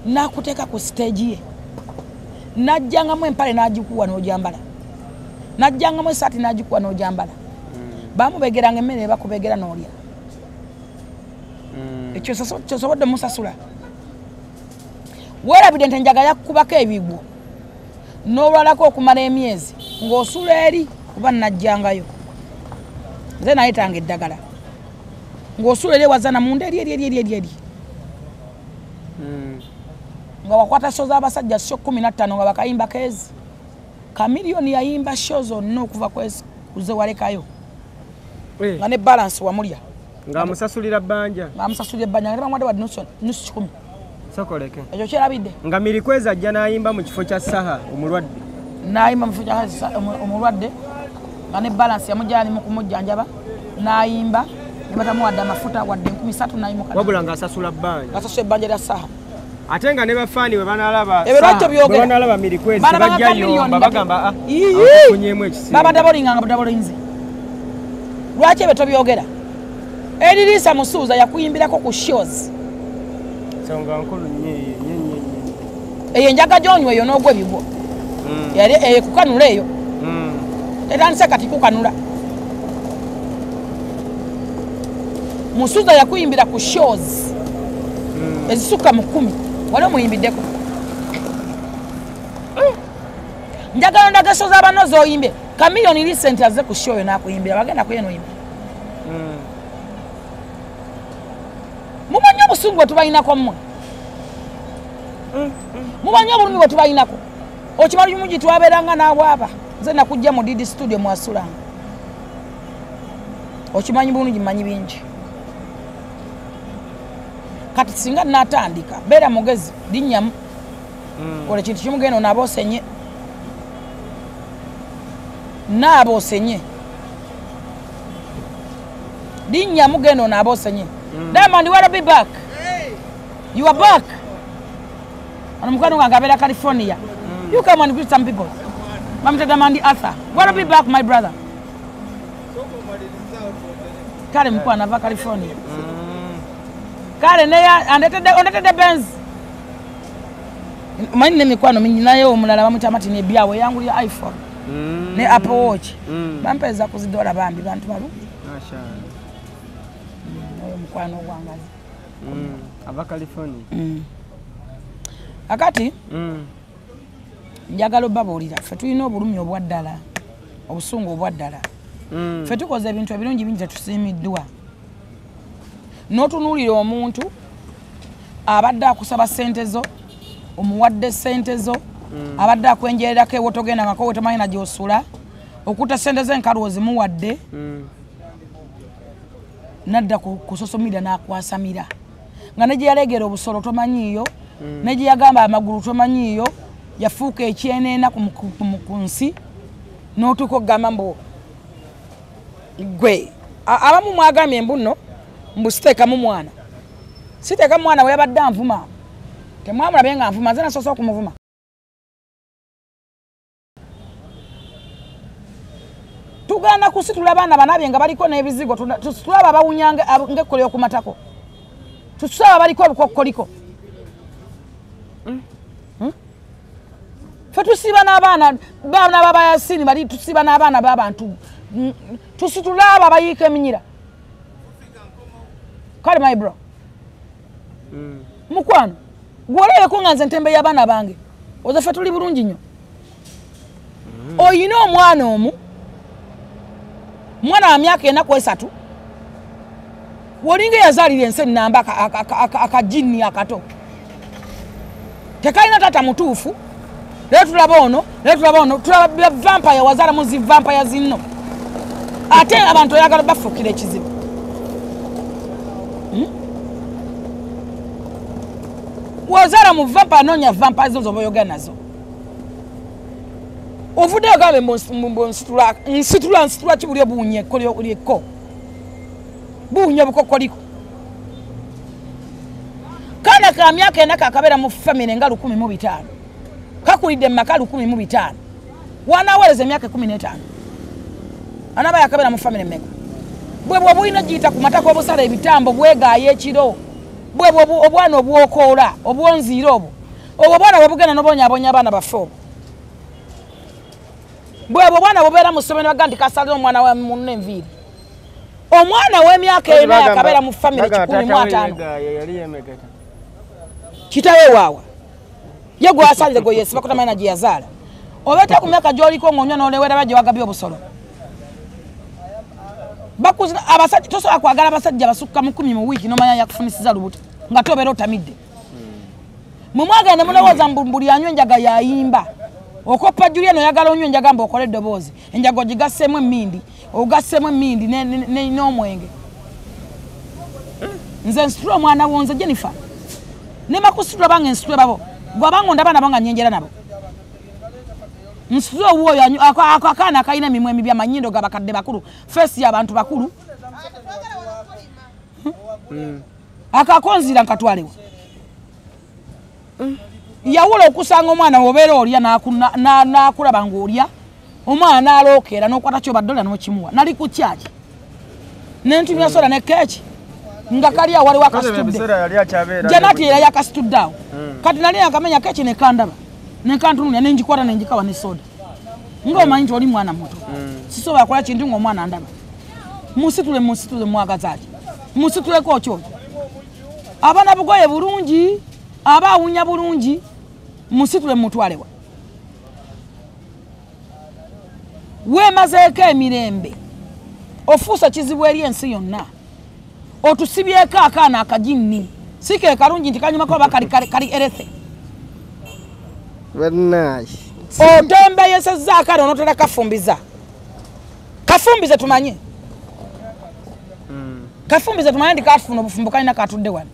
n'akuteeka ku stage ye n'ajjangamu empale n'agikuwa n'ojambala n'ajjangamu esaati n'agikuwa n'ojambala bamubegeranga emmere ne bakubegera n'olya ekyo kyosobodde musasula weerabidde nti enjaga yakubako ebigwo n'olwalako okumala emyezi ng'osula eri kuba najjangayo nze nayetanga eddagala ng'osula eri ewazana munda eri nga wakwata show z'abasajja sho 15 nga bakayimba keezi Chameleone yayimba show zonna okuva kuze walekayo nga ne balance wamulya ng'amusasulira bbanja nga tebamwadde wadde nusu 10 Sokoleke ekyo kyerabidde nga Mirikweza ajja n'ayimba mu kifo kya Saha omulwadde n'ayimba mu kifo kya omulwadde nga ne balance yamujjani mu kumujjanjaba n'ayimba ne batamuwadde amafuta wadde 13 n'ayimuka wabula ng'asasula bbanja asasula ebbanja lya Saha ate nga ne bafaani we banalaba banalaba Mirikweza bajjayo bagamba akunyemu ekisibo baba dabolinganga budabolinze lwaki ebyo tobyogera Erisa Musuuza yakuyimbirako ku shows songa nkulu nnyo eyo enjaga gyonywa eyo n'ogwa ebigwo yali kukanula eyo tetandise kati kukanula Musuuza yakuyimbira ku shows ezisukka mu 10 wali omuyimbiddeko njagala ndaga show z'abano z'oyimbe Chameleone recent aze ku show yo n'akuyimbira bagenda kuyenoyimba mumanyi obusungu bwe tubayinako mmwe mumanyi obulumi bwe tubayinako okimala omugi twabeeranga n'abwaba nze nakujja mu Didi studio mwasulanga okimanyi bulungi mmanyi bingi kati singa natandika beera mugezi linnyamu kola kintu kimugenda onaabaosenye naabaosenye linnyamu genda onaabaosenye Diamond, you want to be back? You are back. I'm going to go to California. You come and greet some people. I'm Diamond Arthur. Want to be back, my brother? Kale mkwana va California. Kale neya andete the Benz. Mani mikwano mingi nayo omulala bamutamati ne byawe yangu ya iPhone. Ne Apple Watch. Bampeza kuzidola bambi bantu balu. Mashallah. Mukwano gwangazi ava California akati njagala obabuulira ffe tulina obulumi obwaddala obusungu obwaddala ffe tukoze ebintu ebirungi bingi tetusiimiddwa n'otunuulira omuntu abadde akusaba ssente zo omuwadde ssente zo abadde akwenjererako ewo togendangako wetamanyi na gy'osula okutta ssente ze enkalu ozimuwadde nadda ku social media n'akwasamira nga ne gye yalegera obusolo tomanyiiyo ne gye yagamba amagulu tomanyiiyo yafuuka ekyeneena ku nsi n'otuuka okugamba mbu gwe abamu mwagambye mbu nno mbu siteekamu mwana siteeka mwana we yabadde anvuma temwamulabe nga nvuma nze nasoose okumuvuma tuganda kusitula abaana banabye nga baliko n'ebizigo tulaba abawunyange ng'ekkola y'okumatako tusaba baliko obukokkoliko ffe tusiba n'abaana baana babayasini bali tusiba n'abaana b'abantu tusitula abo abayiika eminyira kale my bro mukwano gwoleyeko nga nze ntembe y'abaana bange ozaffe tuli bulungi nnyo oyina omwana omu mwana wa myaka 4 wolinga yazaalira ensi ennamba akajini akato tekalina tata mutuufu leero tulaba ono tulaba vampire wazaala muzi vampire zinno ate abantu oyagala bafukira ekizibu wazaala mu vampire noonya vampire zo zoba oyogera nazo ovudde ogambe nsitula kibuli obuunye kolyeko buunye bukokoliko kaana ka myaka 4 kakabeera mu famire nga 105 kakulidde mumaka 105 wanaaweereza emyaka 15 anaba yakabeera mu famire mmeka bwebwe obulina giyita ku mataka obusala ebitambo bwegaaya ekiro bwebwe obwana obwokoola obwonziira obwo obwana bwebugenda n'obonyabonya abaana baffe obwo bwebwe obwana bubeera mu ssomero baga nti kasalira omwana wa munno enviiri omwana w'emyaka 4 yakabeera mu famire 105 kitawe waawa ye gwasalire gwe yesiba kutamanya gye yazaala obeeta ku myaka gy'oliko ng'onywa n'olewera bagye wagabye obusolo bakuzina abasajja tosobola kwagala abasajja basukka mu 10 mu wiiki n'omanya yakufunisiza lubuto nga tobeera otamidde mumwagende mulowooza buli anywa enjaga yayimba okoppa Julia noyagala onywa enjaga mba okole eddoboozi enjaga ogigasseemu emmindi ogasseemu emmindi n'omwenge nze nsitula omwana wonze Jennifer ne makusitula bange nsitula babo gwabanga ondaba nabo nga nyenjera nabo nsitula owooyo akaana akalina emimwa emibi amanyindo gabakadde bakulu feesi y'abantu bakulu akakonzira nkatwalewa yawula okusanga omwana obeera olya n'akulaba ng'olya omwana alookeera n'okwata kyobadola n'okimuwa nali ku kyaki n'entumya soda ne keeki nga kali awo waliwo akasitudde janati era yakasitudde awo kati nali akamenya keeki nekandaba nekantunulya nenjikwata nenjikawa ne soda ng'omanyi nti oli mwana muto sisobola kola kintu ng'omwana andaba musitule mwagazaaki musituleko kyo abaana bugoye bulungi aba awunya bulungi musitule mutwalewa weemazeeko emirembe ofuusa kizibu eri ensi yonna otusibyeko akaana akajinni sike kalungi nti kanyumako oba kali erethe otembeyesezza akaana onotera kafumbiza tumanye kafumbize tumanye ndi kafuna obufumbo kalina katudde wano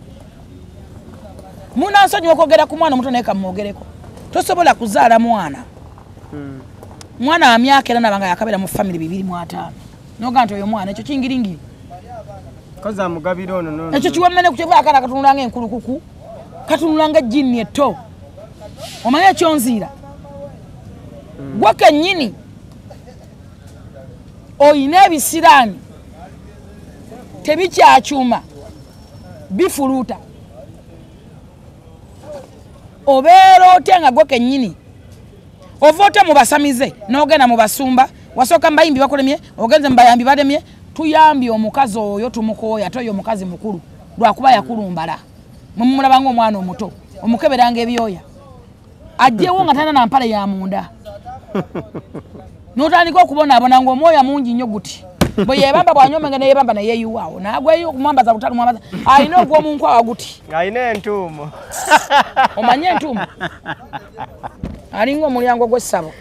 munansonyiwa okwogera ku mwana omuto naye kamwogereko tosobola kuzaala mwana wa myaka 4 nabanga yakabeera mu famire 205 noga nti oyo mwana ekyo kingiringiri koza mugabiro ono ekyo kiwamene kukyeva akaana katunulanga enkulukuku katunulanga ejjini etto omanye ekyonziira gwe kennyini oyina ebisiraani tebikyakyuma bifuluuta obeera otya nga gwe kennyini ova otya mu basamize n'ogenda mu basumba wasooka mu bayimbi bakulemye ogenze mu bayambi balemye tuyambye omukazi oyo tumukooya ate oyo omukazi mukulu lwakuba yakulumbala mumulaba ng'omwana omuto omukeberanga ebyoya ajjewo nga talina na mpale ya munda n'otandika okubonaabona ng'omwoya mungi nnyo guti bwe yebamba bw'anyomenge ne yebamba ne yeeyuwaawo n'agweyo okumwambaza butali mwambaza alina ogw'omunkwawa guti alina entuumo omanye entuumo alinga omulyango gw'essabo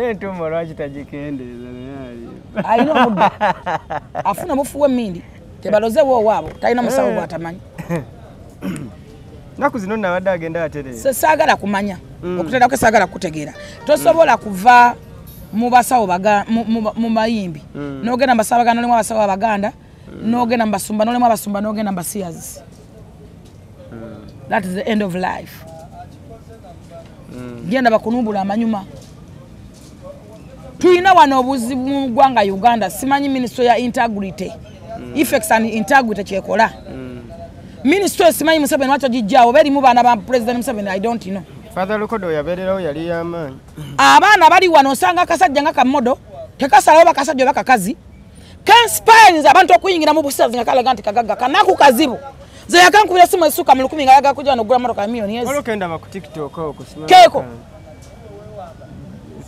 entuumo lwaki tagikendeeza alina omuddo afuna bufu w'emmindi tebalozewo owaabo talina musawo bw'atamanyi naku zino nabadde agenda atereza saagala kumanya okuterako saagala kutegeera tosobola kuva mu basawo mu mayimbi n'ogenda mu basawo baganda n'olimu abasawo abaganda n'ogenda mu basumba n'olimu abasumba n'ogenda mu basiyazi that is the end of life genda bakunumbula amanyuma tulina wano obuzibu mu ggwanga Uganda simanyi ministry ya integrity effects and integrity kyekola ministry simanyi Museveni lwaki ogijjaawo berimu baana ba president Museveni I don't know Father Lukodo yabeererawo yali y'amaanyi abaana bali wano osanga akasajja nga kamodo tekasalawo bakasajja oba kakazi kanspines abantu okuyingira mu busazi nga kalaga nti kagagga kanaku kazibu Ze yakankubira simu esuka mu 10 nga yaga kujja no gura motoka milioni yes. Olokenda ma ku TikTok okusima. Keko.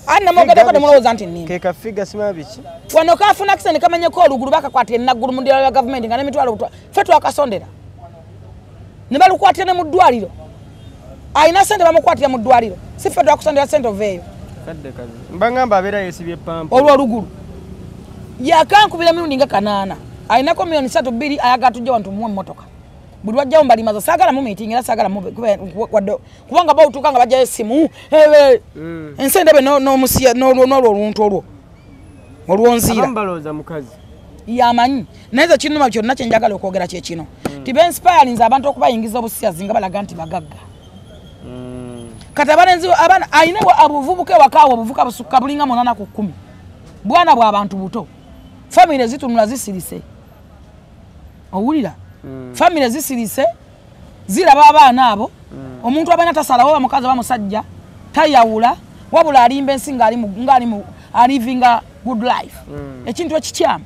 Anna mogada ko demuloza anti nini. Keka figa sima bichi. Wano kafuna kisene kamanye ko oluguru bakakwatira naguru mu ndira ya government nga nemitwalo kutwa. Fetu akasondera. Ne balukwatira ne mu ddwaliro. Aina sente bamukwatira mu ddwaliro. Si fetu akusondera sente oveyo. Kadde kazi. Mbangamba abera yesibye pampa. Olwo oluguru. Yakankubira mirundi nga 8. Aina ko milioni 3 ayaga tujja wantu mu motoka. Buli wajja mbali mazo sagala mu meeting era sagala mu kubanga ba utukanga bajja esimu ewe ensende be no musiya no oluntu olwo olwonzira ambaloza mukazi yamanyi naiza kinuma kyonna kyenjagala okwogera kye kino tibe inspiring abantu okubayingiza obusiya zinga balaga nti bagagga katabana nziwo abana aine abuvubuke wakawo obuvuka busukka bulinga 8 ku 10 bwana bwa abantu buto family zitunula zisirise owulira family zisirise ziraba abaana abo omuntu abana tasalawo bamukazi bamusajja tayawula wabula alimba ensinga ali living a good life ekintu ekikyamu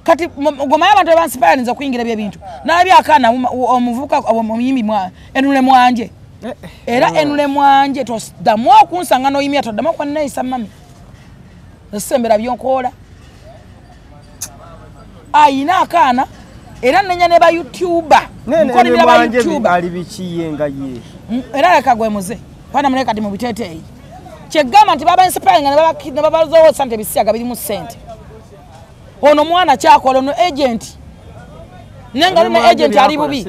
kati goma abantu abansipayalinza okuyingira ebintu nabi akana omuvuka omuyimbi mwa enule mwanje era enule mwanje tosdamu okunsanga no yimya todamu kwa naisa mami esembera byonkola aina akana era nenya ne ba YouTuber nkoni bya ba YouTuber ali bikiyenga ye era yakagwe muze pana muleka ndi mu biteteyi kyegama nti baba inspiring ne baba zo sante bisiaga biri mu sente ono mwana kyakola ono agent nenga ne agent ali bubi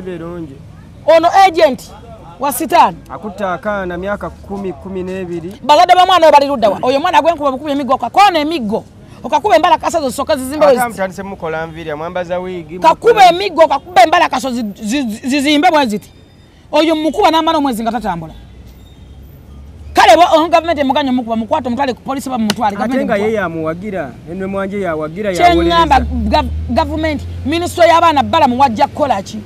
ono agent wa sitani akutaka na miaka 10 balada ba mwana bali luddawa oyo mwana agwenkuba 10 emigo kakona emigo okakuba embala kasazo soka zizimbe wezi atamtandise mukola mviri amwambaza wigi kakuba emigo kakuba embala kaso zizimbe mweziti oyo mukuba namano mwezi ngatatambula kale bo government muganyo mukuba mukwato mutwale ku police ba mutwale katenga yeye amuwagira enwe mwanje yawagira yawoleza government ministry y'abana bala muwajja kolachi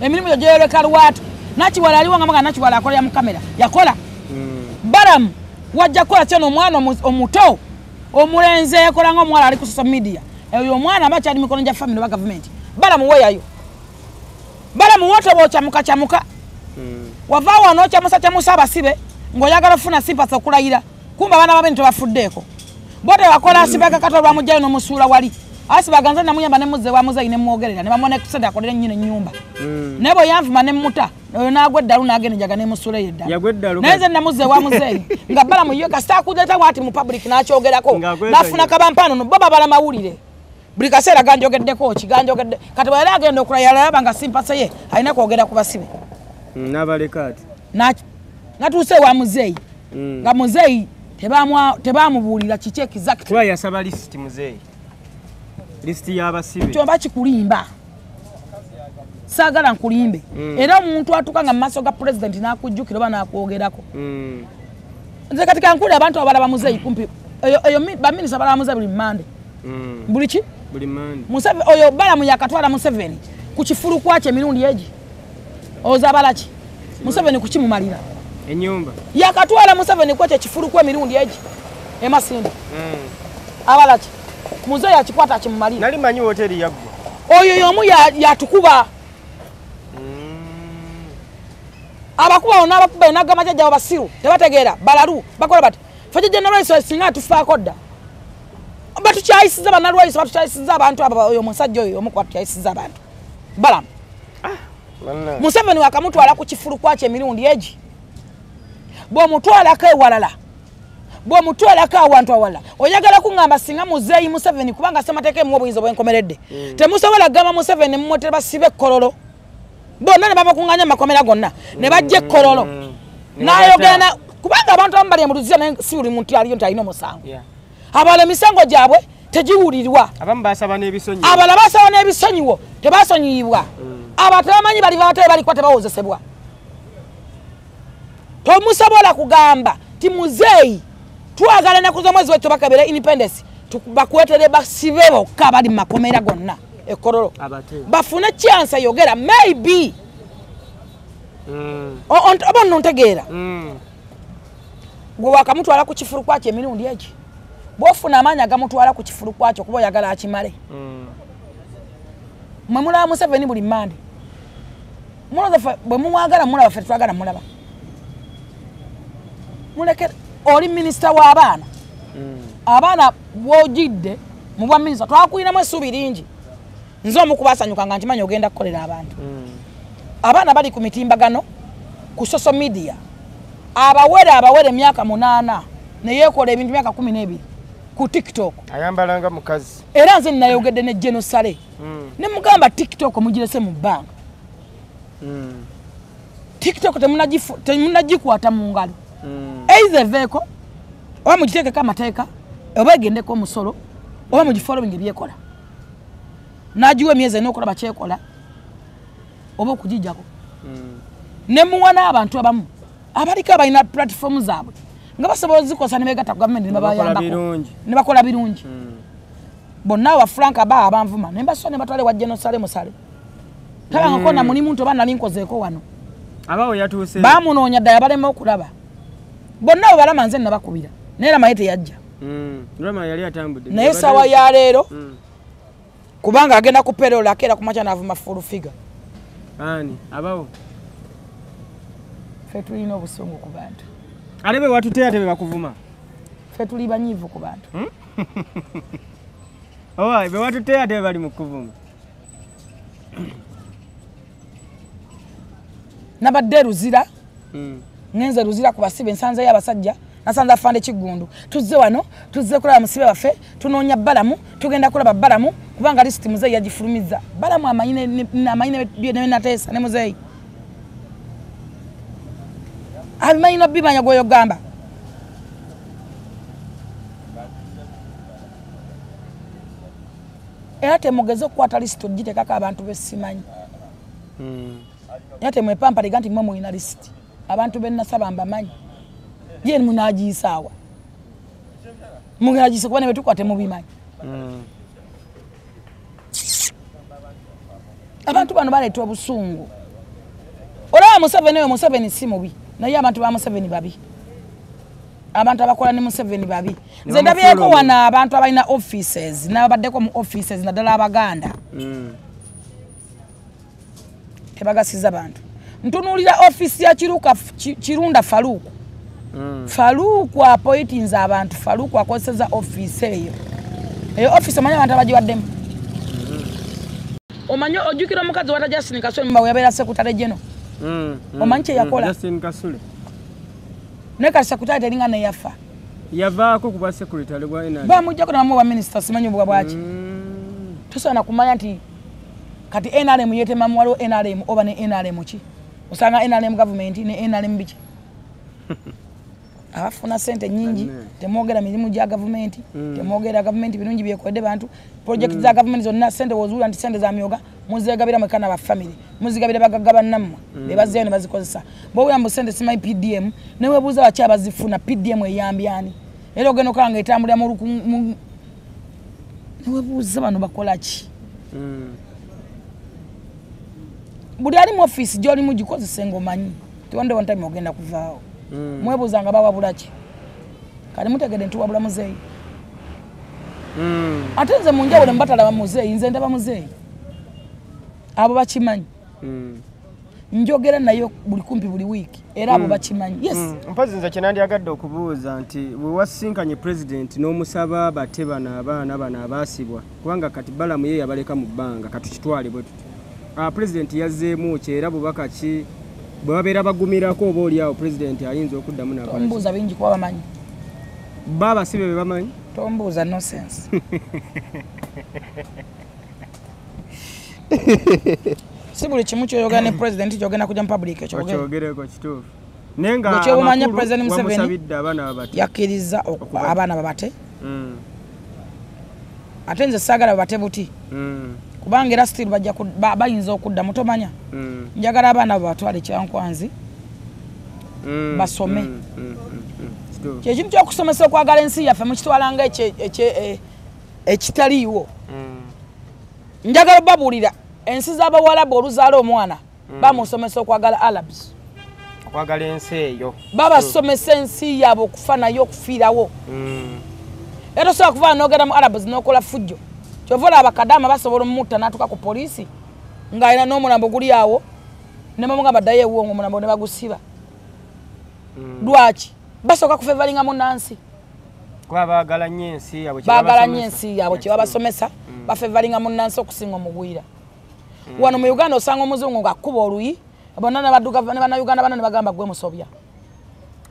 emirimu yojere kalwatu nachi wala aliwa ngamaga nachi wala akola ya mukamera yakola baram wajja kola cyano omwana omuto omulenze yakola ngo mwala ali ku social media eyo mwana abacha ali mikono ja family ba government baram weyayo baram wote bocha mukachamuka wavaa wanocha musacha musaba sibe ngoyagala funa sympathy okulayira kumba bana babe ntobafuddeeko bote wakola asibaka katolwa mujayo no musula wali asibaganza na muyamba ne muze wa muze ine mwogerera ne bamone kusenda akolera nyine nyumba nebo yanvuma ne muta oyo nagweddalu nagene jaga ne musula yedda yagweddalu neze na muze wa muze nga bala mu yoga sta kudeta wati mu public nakyogerako nafuna kabampano no baba bala mawulire buli kaseera ganjogeddeko kiganjogedde kati bala agenda okulayala yabanga sympathy ye alina kwogera ku basibe nabalekati natuse wa muzeyi nga muzeyi tebamubuulira kiki exact kuba yasaba list muzeyi list y'abasibe kyomba kikulimba sagala nkulimbe era omuntu atuka nga maaso ga president nakujjukira oba nakwogerako nze katika nkuli abantu abalaba muzeyi kumpi eyo baminisa balaba muzeyi buli mande buli ki buli mande Museveni oyo balamu yakatwala Museveni ku kifulu kwache emirundi eji ozabalaki Museveni kukimumalira enyumba yakatwala Museveni kwache kifulu kwa emirundi eji emasindi abalaki muzeyi akikwata akimumalira nali manyi hoteli yagwa oyo yomu yatukuba abakuba ona abakuba nagama jajja abasiru tebategeera balalu bakola bati fajja general singa tufaako dda batu kyayisiza banalwaisa batu kyayisiza abantu aba oyo musajja oyo omukwatu kyayisiza abantu balam Museveni wakamutwala ku kifulu kwache emirundi eji bwo mutwala kai walala bwo mutwala ka abantu awala oyagala kungamba singa muzeyi Museveni kubanga semateke mu obuyinzo bwenkomeredde temusobola gama Museveni mmote basibe kololo bonna ne baba kunganya makomera gonna ne bajje kololo nayo gena kubanga abantu ambali emuluzia ne siuli muntu aliyo ntayino musango abale misango jabwe tejiwulirwa abamu basaba n'ebisonyi abala basaba n'ebisonyiwo tebasonyiyibwa abatamanyi bali bate bali kwate bawozesebwa tomusobola kugamba ti muzeyi twagala na kuzo mwezi wetu bakabera independence bakwetere basibebo kabali makomera gonna ekororo bafuna chance yogera maybe on nontegera gwo wakamutwala ku kifuru kwache emirundi eji bofuna amanya agamutwala ku kifuru kwacho kubo yagala akimale mwe mulaba Museveni buli mmande muloza bwe mumwagala mulaba ffe twagala mulaba muleke oli minisita w'abaana abaana bw'ojidde mu bwa minisita twakulinamu essuubi lingi nze omu kubasanyuka nga nkimanyi ogenda kukolera abantu abaana bali ku mitimbagano ku social media abawere emyaka 8 neyeekola ebintu myaka 12 ku TikTok ayambalanga mukazi era nze ninayogedde ne Genosale ne mugamba TikTok mugirese mu bbanga TikTok temunagikwata mu ngalo either veko oba mugiteekeko amateeka oba egendeko omusolo oba mugifollowing ebyekola nagiwa emyezi n'okulaba kyekola oba okugijjako ne muwa n'abantu abamu abaliko abalina platform zaabwe nga basobola zikosa ne beegatta ku gavumenti ne bakola birungi bonna wa Frank aba abanvuma ne mbaswa ne batwale wa Genosale musale tabangako na muli muntu oba nali nkozeeko wano abawo yatuuse baamunoonya ddala balema okulaba bonna abo balama nze nabakubira naye Rama yete yajja Rama yali atambudde naye sawa ya leero kubanga agenda ku payroll akeera ku macha n'avuma full figure ani abawo ffe tulina obusungu ku bantu alebe watuteya tebe bakuvuma ffe tuli banyiivu ku bantu owa be watuteya tebe bali mu kuvuma nabadde Luzira ngenze Luzira ku basibe nsanze y'abasajja nasanze afande Kigundu tuzze wano tuzze kulaba musibe waffe tunoonya Balamu tugenda kulaba Balamu kubanga list muzeyi yagifulumiza Balamu amanyine bye nateesa ne muzeyi abimanyina bibanya gwoyo gamba era temugeze okukwata list ogiteekako abantu besimanyi era temwepampa liga nti mwe mulina list abantu bennasaba mbamanyi ye munagiyisaawa mugiragise kuba ne betukwate mubimanyi abantu bano baleeta obusungu olaba Museveni we Museveni si mubi naye abantu ba Museveni babi abantu abakola ne Museveni babi nze ndabyeko wana abantu abalina offices n'abaddeko mu offices naddala Abaganda tebagasiza abantu ntunuulira office ya Kirunda Faruku Faruku appointinze abantu Faruku akozeseza office eyo office omanyi abantu abagiwaddemu omanyi ojjukira omukazi wa Justin Kasule mbawe yabeera sekutale jeno omanyi kye yakola Justin Kasule ne ka sekutale teringa ne yafa yavaako kuba secretary bwa NRM bamujjako namu wa minister simanyi obwa bwaki tusaana kumanya nti kati NRM yetemamu waliwo NRM oba ne NRM ki osanga NRM government ne NRM biki abafuna sente nyingi temwogera mirimu gya government temwogera government birungi byekodde bantu project za government zonna sente wozula nti sente za myoga muzegabira mwekana ba family muzigabira bagagaba namwe bebazeyo ne bazikozesa bo yambo sente simayi PDM newe buza bacha bazifuna PDM eyambyani era ogeno kanga etambulira mu newe buza bano bakola ki buli ali mu office joli mu gikozesa ngomanyi tonde one time ogenda kuvaawo mwebuzanga bawabula ki kali mutegede ntuwabula muzeyi ate nze munjawulo mbatalaba muzeyi nze ndaba muzeyi abo bakimanyi njogera nayo buli kumpi buli wiki era abo bakimanyi yes mpazi nze kyenandyagadde okubuuza nti bwe wasinkanye president n'omusaba batebana abaana bano abaasibwa kubanga kati Balamu ye yabaleka mu bbanga katukitwale bwe tuti president yazzeemu ki era bubaka ki bwe babeera bagumirako oba oli awo president ayinza okuddamu n'abalala tombuuza bingi kuba bamanyi baabasibe be bamanyi tombuuza no sense si buli kimu kyoyogera ne president kyogenda kujja mu public ekyogereko kituufu naye nga kyewumanya president Museveni wamusabidde abaana babate yakkiriza abaana babate ate nze saagala babate buti kubanga era still bajja bayinza okudda mutomanya njagala abaana babatwale Kyankwanzi basome kyekintu kyokusomesa okwagala ensi yaffe mukitwalanga ekitaliiwo njagala babuulira ensi z'Abawarabu oluzaala omwana bamusomesa okwagala Arabs okwagala ensi eyo babasomesa ensi yaabwe okufa nayo okufiirawo era osobola kuvaana n'ogenda mu Arabs n'okola fujjo kyova olaba Kadaama basobola omutta n'atuuka ku poliisi ng'alina n'omulambo guli awo ne bamugamba ddayo ewuwo omulambo ne bagusiba lwaki basooka kufevalinga munnansi kuba baagala nnyo ensi yaabwe kye babasomesa bafevalinga munnansi okusinga omugwira wano mu Uganda osanga omuzungu ng'akkuba oluyi bonna ne bannayuganda bana ne bagamba gwe musobya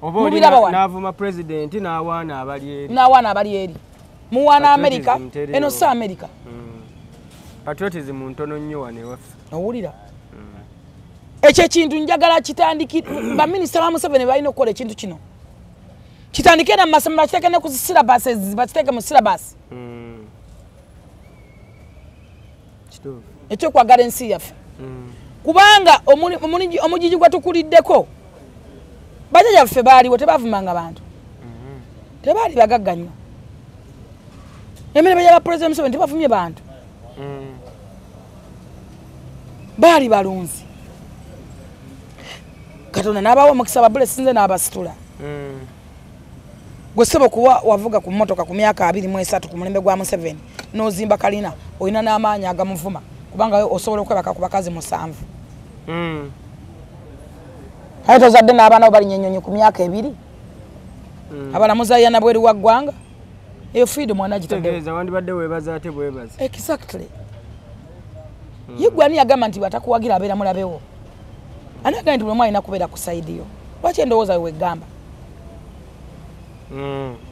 oba n'avuma pulezidenti n'awaana abali eri muwaana Amerika eno si Amerika patriotism ntono nnyo wano ewaffe owulira ekyo ekintu njagala kitandikire baminisita ba Museveni balina okukola ekintu kino kitandikire na masomero bakiteeke ne ku syllabus bakiteeke mu syllabus ekyokwagala ensi yaffe kubanga omugigi gwe tukuliddeko bajjajja baffe baaliwo tebavumanga bantu tebaali bagagga nnyo emirembe gy'aba President Museveni tebavumye bantu baali balunzi Katonda n'abawa omukisa babule sinze n'abasitula gwe ssebo kuba wavuga ku mmotoka ku myaka 23 ku mulembe gwa Museveni n'ozimba kalina olina n'amaanyi agamuvuma kubanga osobola okwebaka ku bakazi 7 ate tozadde n'abaana bo balinnya ennyonyi ku myaka 2 abalamuza yana bweru wa ggwanga eyo freedom wanagitegeeza wandibadde weebaza ate bwebaza exactly yigwani yagamba nti batakuwagira abeera mulabewo anaga nti buli alina kubeera ku side yo lwaki endowooza yo weggamba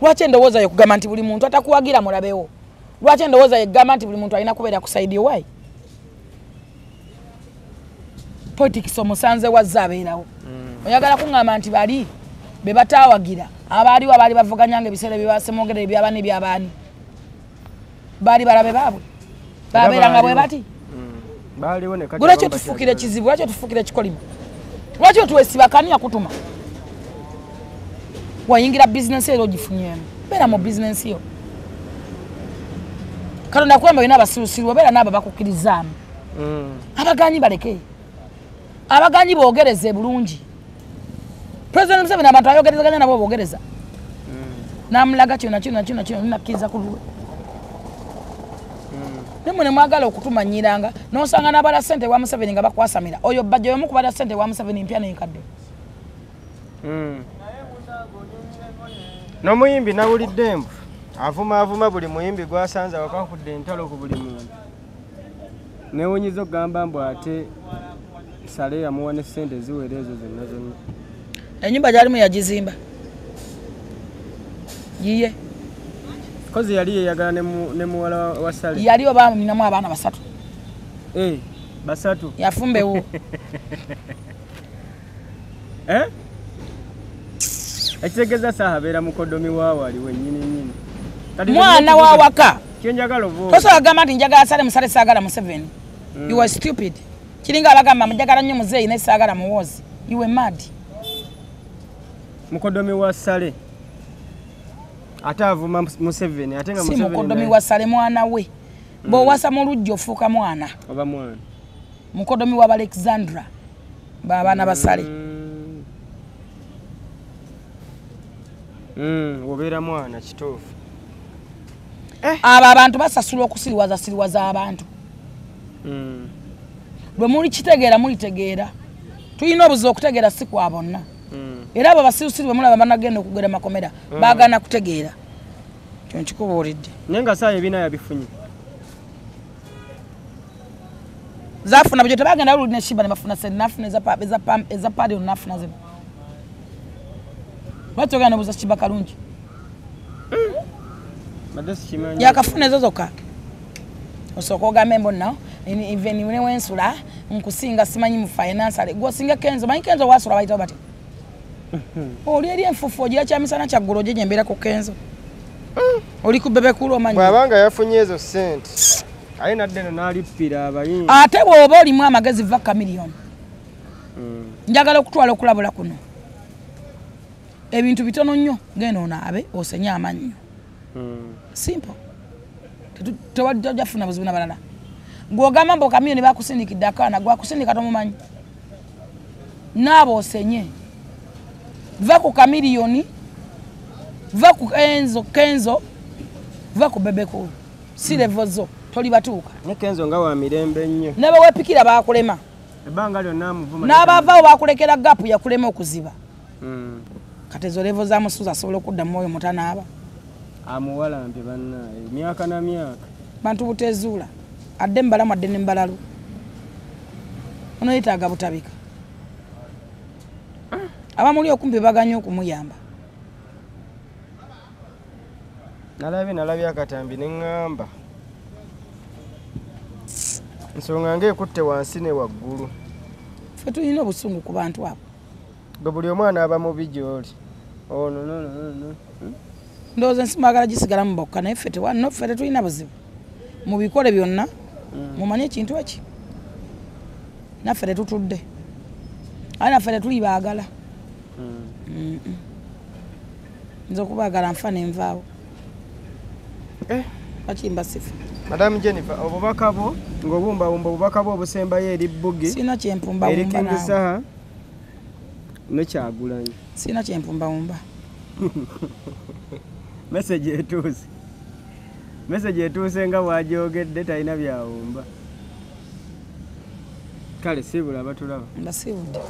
lwaki endowooza yo kugamba nti buli muntu atakuwagira mulabewo lwaki endowooza yeggamba nti buli muntu alina kubeera ku side yo wayi politics omusanze wazza abeerawo oyagala kuŋŋamba nti bali be bataawagira abaaliwo abaali bavuganyanga ebiseera byebasemogera ebyabaani byabaani baali balabe baabwe babeeranga bwe bati lwaki tufukire ekizibu lwaki tufukire ekikolimu lwaki otuwesibakani yakutuma wayingira bizinensi era ogifunyemu beera mu bizinensi yo Katonda kulamba olina abasirusiru obeera n'abo bakukkirizaamu abaganyi baleke abaganyi boogereze bulungi President Museveni abantu ayogerezaganya nabo boogereza n'amulaga kino ninakkiriza ku lulwe nemwe ne mwagala okutumanyiranga n'osanga n'abala ssente wa Museveni nga bakwasamira oyo bajja y'omu kubala ssente wa Museveni mpya n'enkadde n'omuyimbi nawulidde mbu avuma buli muyimbi gwasanze wakakudde entalo ku buli muntu newunyiza okugamba mbu ate sale yamuwa ne ssente ziwera ezo zonna ennyumba gyalimu yagizimba yiye kozi yali yeyagala ne muwala wa sale yali obaminamu abaana 3 basatu yafumbewo ekitegeeza saaha abeera mukodomi waawali wennyini mwana wa waka kyenjagala oba tosobola kugamba nti njagala sale musale saagala Museveni you are stupid kiringa abagamba mujagala nnyo muzeeyi ne saagala muwoozi you were mad mukodomi wa sale ate avuma Museveni ate nga si mukodomi wa sale mwana we bw'owasa mu lujja ofuuka mwana oba mwana mukodomi wa Alexandra babaana basale obeera mwana kituufu abo abantu basasulwa okusiriwaza abantu bwe muli kitegeera mulitegeera tulina obuzibu okutegeera si kwa bonna era abo basirusiru bwe mulaba banagenda okugera makomera baagana kutegeera kyo nkikubuulidde naye nga saa ebiina yabifunye zafuna bwe tebagenda luli ne shiba ne bafuna sente nafuna eza paadi nafuna zino lwaki ogenda nobuuza shiba kalungi yakafuna ezo zokka osooka ogamba embonna even newensula nkusinga simanyi mu financial gwosinga Kenzo manyi Kenzo wasula bayitawo bati oli eri enfufu ogira kyamisana kyaggulu ogye gyembeera ku Kenzo oli ku bebekulu omanyi bw'abanga yafunye ezo ssente aye nadde no n'alippira abayimbi ate bw'oba olimu amagezi va kamiliyoni njagala okutwala okulabula kuno ebintu bitono nnyo genda onaabe osenye amannyo simple tewajjafuna buzibu nabalala gw'ogamba mbu kamiyoni bakusindikidde akaana gwakusindika tomumanyi naabo osenye va ku kamiliyoni va ku Kenzo va ku bebekulu si levo zo toli batuuka ne Kenzo nga wa mirembe nnyo ne bawepikira bakulema ebbanga lyonna amuvuma n'abavaawo bakulekera gapu yakulema okuziba kati ezo levo za musuza asobola okudda mu mwoyo mutanaaba amuwalampye bannaye myaka na myaka bantu butezuula adde mbalamu adde ne mbalalu ono yeetaaga butabika abamuli okumpi baganya okumuyamba nalabye akatambi ne ŋŋamba ensonga ng'ekutte wansi ne waggulu ffe tulina obusungu ku bantu abo gwe buli omwana aba mubi gy'oli ono ndowooza ensi mwagala gisigalamu bokka naye ffe tetulina buzibu mu bikole byonna mumanye ekintu eki naffe tetutudde aye naffe tetuli baagala nze okubaagala nfa nenvaawo bakimba sifa Madam Jennifer obubaka bwo ng'obumbawumba obubaka bwo obusembayo eri Bbugi sina kyempumbawumba eri King Saha ne Kyagulanyi sina kyempumbawumba message etuuse nga bw'agyogedde talina byawumba kale siibula abatulaba mbasiibudde